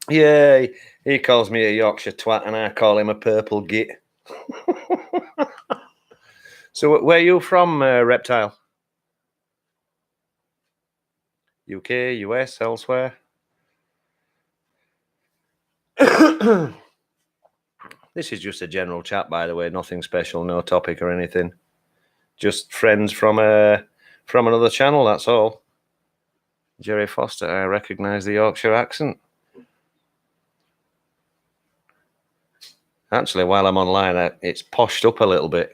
Yeah, he calls me a Yorkshire twat and I call him a purple git. So where are you from, Reptile? UK, US, elsewhere? This is just a general chat, by the way. Nothing special, no topic or anything. Just friends from another channel, that's all. Jerry Foster, I recognise the Yorkshire accent. Actually, while I'm online, it's poshed up a little bit.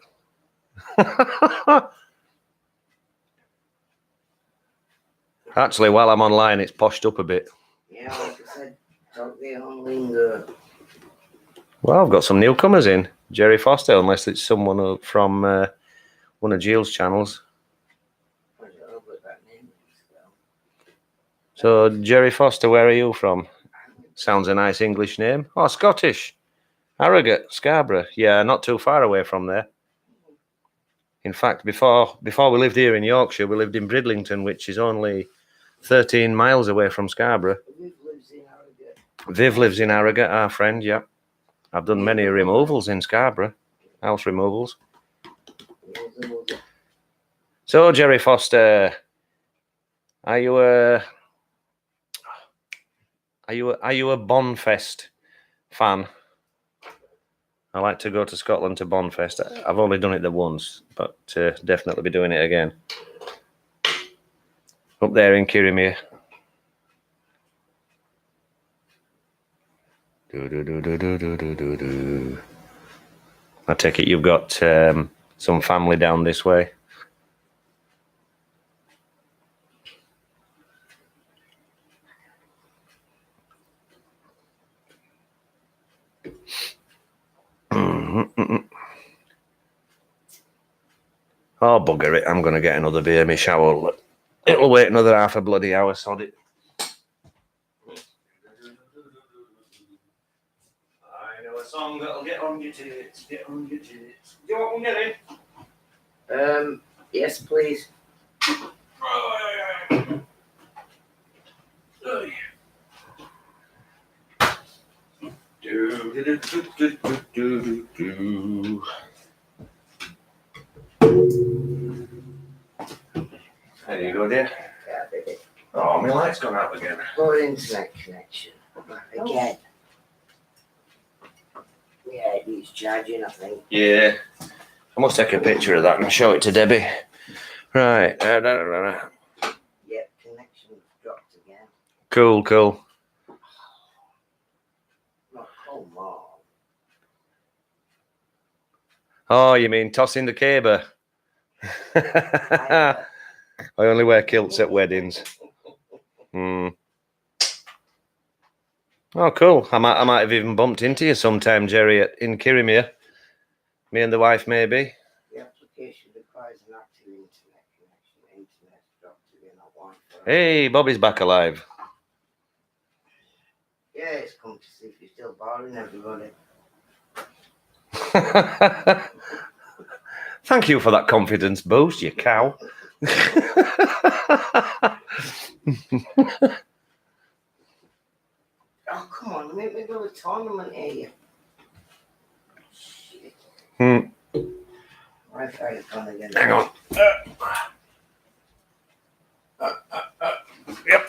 Actually, while I'm online, it's poshed up a bit. Yeah, like I said, don't be on lingo. Well, I've got some newcomers in. Jerry Foster, unless it's someone from one of Jill's channels. I don't know what that name is, though. So, Jerry Foster, where are you from? Sounds a nice English name. Oh, Scottish. Harrogate, Scarborough. Yeah, not too far away from there. In fact, before we lived here in Yorkshire, we lived in Bridlington, which is only 13 miles away from Scarborough. Viv lives in Harrogate. Viv lives in Harrogate, our friend, yeah. I've done many removals in Scarborough, house removals. So, Jerry Foster, are you a Bonfest fan? I like to go to Scotland to Bonfest. I've only done it the once, but definitely be doing it again. Up there in Kirriemuir. I take it you've got some family down this way. Oh, bugger it. I'm going to get another beer. My shower. It'll wait another half a bloody hour, sod it. I know a song that'll get on your tits. Get on your tits. Do you want one get in? Yes, please. There you go, dear. Yeah, baby. Oh, my light's gone out again. Poor internet connection. Again. Yeah, it needs charging, I think. Yeah. I must take a picture of that and show it to Debbie. Right. Yep, connection's dropped again. Cool. Oh, come on. Oh, you mean tossing the caber? I only wear kilts at weddings. Hmm. Oh, cool. I might have even bumped into you sometime, Jerry, in Kirriemuir. Me and the wife, maybe. The application requires an active internet connection. Internet's dropped again at Wi-Fi. Hey, Bobby's back alive. Yeah, it's come to see if you're still boring everybody. Thank you for that confidence boost, you cow. Oh, come on, make me go to a tournament here. Shit. Wi-Fi is gone again. Hang on. Yep.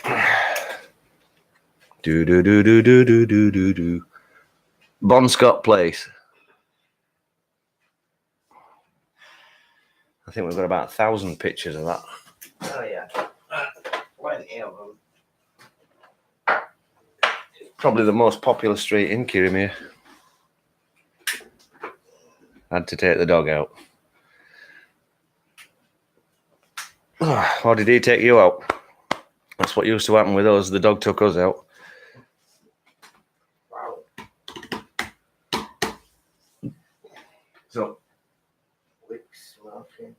Do. Bonscott Place. I think we've got about 1,000 pictures of that. Oh, yeah. Plenty of them. Probably the most popular street in Kirriemuir. Had to take the dog out. Or did he take you out? That's what used to happen with us. The dog took us out. Wow. So, Wick smoking.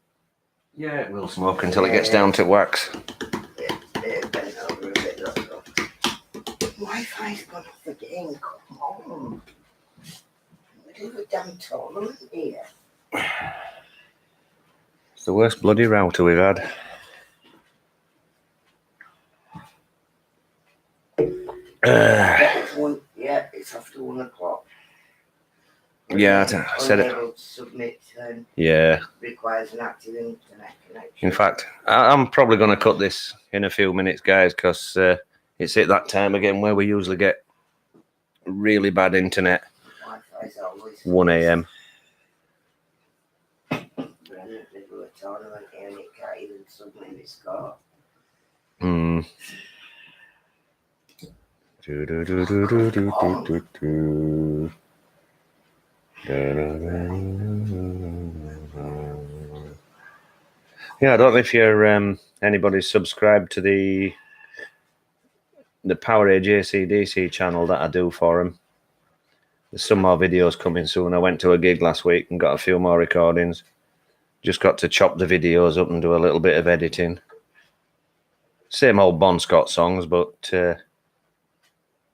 yeah, it will smoke until it gets down to wax. Bent over a bit, that's all. Wi-Fi's gone off again, come on. We do a damn tournament here. It's the worst bloody router we've had. It's after 1 o'clock. Yeah, I said it. Unable to submit Yeah. requires an active internet connection. In fact, I'm probably going to cut this in a few minutes, guys, because it's at that time again where we usually get really bad internet. Wi-Fi's always 1 a.m. Brennan did a tournament here and it can't even submit its score. Yeah, I don't know if you're anybody's subscribed to the Powerade AC/DC channel that I do for him. There's some more videos coming soon. I went to a gig last week and got a few more recordings. Just got to chop the videos up and do a little bit of editing. Same old Bon Scott songs, but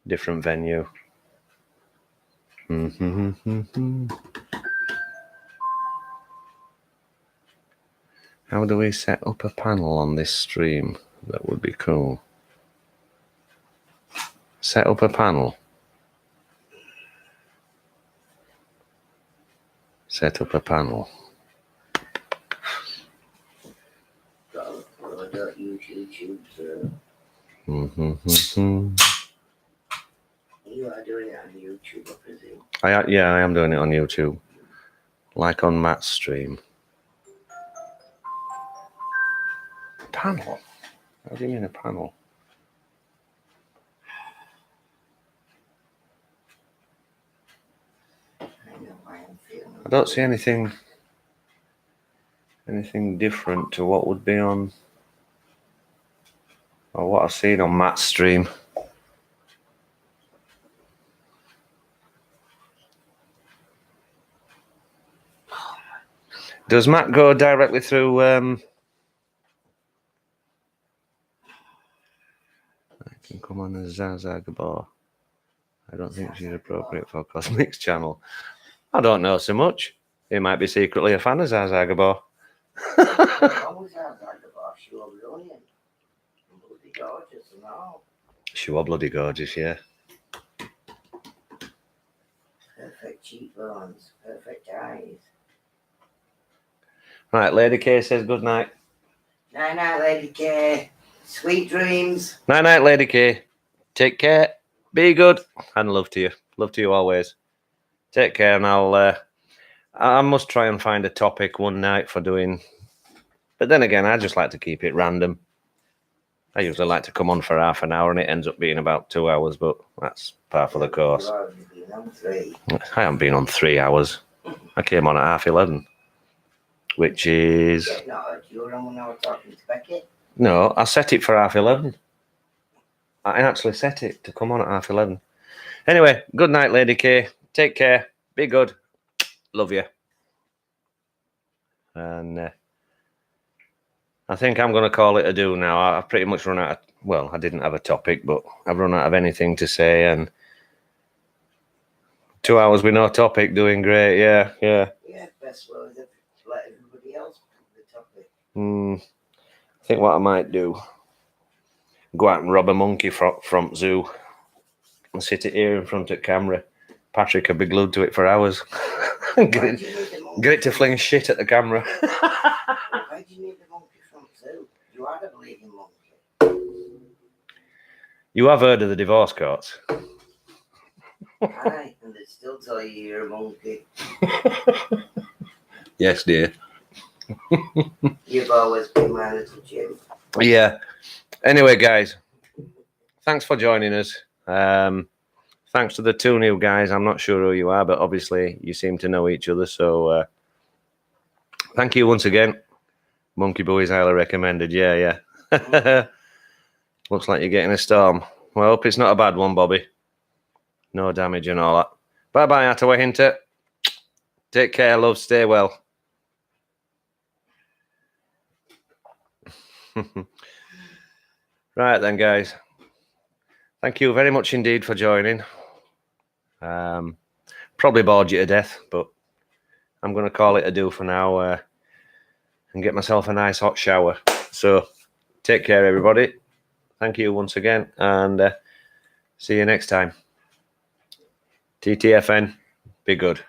different venue. How do we set up a panel on this stream? That would be cool. Set up a panel. Set up a panel. I don't use YouTube, so you are doing it on YouTube, I presume. I am doing it on YouTube. Like on Matt's stream. Panel? How do you mean a panel? I know why I'm feeling. I don't see anything different to what would be on, or what I've seen on Matt's stream. Does Matt go directly through I can come on as Zaza Gabor. I don't think she's appropriate for Cosmic's channel. I don't know so much. He might be secretly a fan of Zaza Gabor. She was brilliant. Bloody gorgeous and all. She was bloody gorgeous, yeah. Perfect cheekbones, perfect eyes. Right, Lady K says good night. Night night, Lady K. Sweet dreams. Night night, Lady K. Take care. Be good. And love to you. Love to you always. Take care, and I must try and find a topic one night for doing. But then again, I just like to keep it random. I usually like to come on for half an hour, and it ends up being about 2 hours, but that's par for the course. You've already been on 3. I haven't been on 3 hours. I came on at 11:30, which is... Yeah, no, you were on when I was talking to Becky. No, I set it for 11:30. I actually set it to come on at 11:30. Anyway, good night, Lady K. Take care. Be good. Love you. And I think I'm going to call it a do now. I've pretty much run out of... Well, I didn't have a topic, but I've run out of anything to say. And 2 hours with no topic, doing great. Yeah. Yeah, best way to let everybody else pick the topic. I think what I might do, go out and rob a monkey from zoo and sit it here in front of the camera. Patrick would be glued to it for hours. get it to fling shit at the camera. Why do you need the monkey from zoo? You are a bleeding monkey. You have heard of the divorce courts? Aye, and they still tell you you're a monkey. Yes, dear. You've always been my little Jim. Yeah. Anyway, guys, thanks for joining us. Thanks to the 2 new guys. I'm not sure who you are, but obviously you seem to know each other. So thank you once again. Monkey Boys highly recommended. Yeah. Looks like you're getting a storm. Well, I hope it's not a bad one, Bobby. No damage and all that. Bye-bye, Attaway Hinter. Take care, love. Stay well. Right then, guys. Thank you very much indeed for joining. Probably bored you to death, but I'm going to call it a do for now and get myself a nice hot shower. So take care, everybody. Thank you once again, and see you next time. TTFN, be good.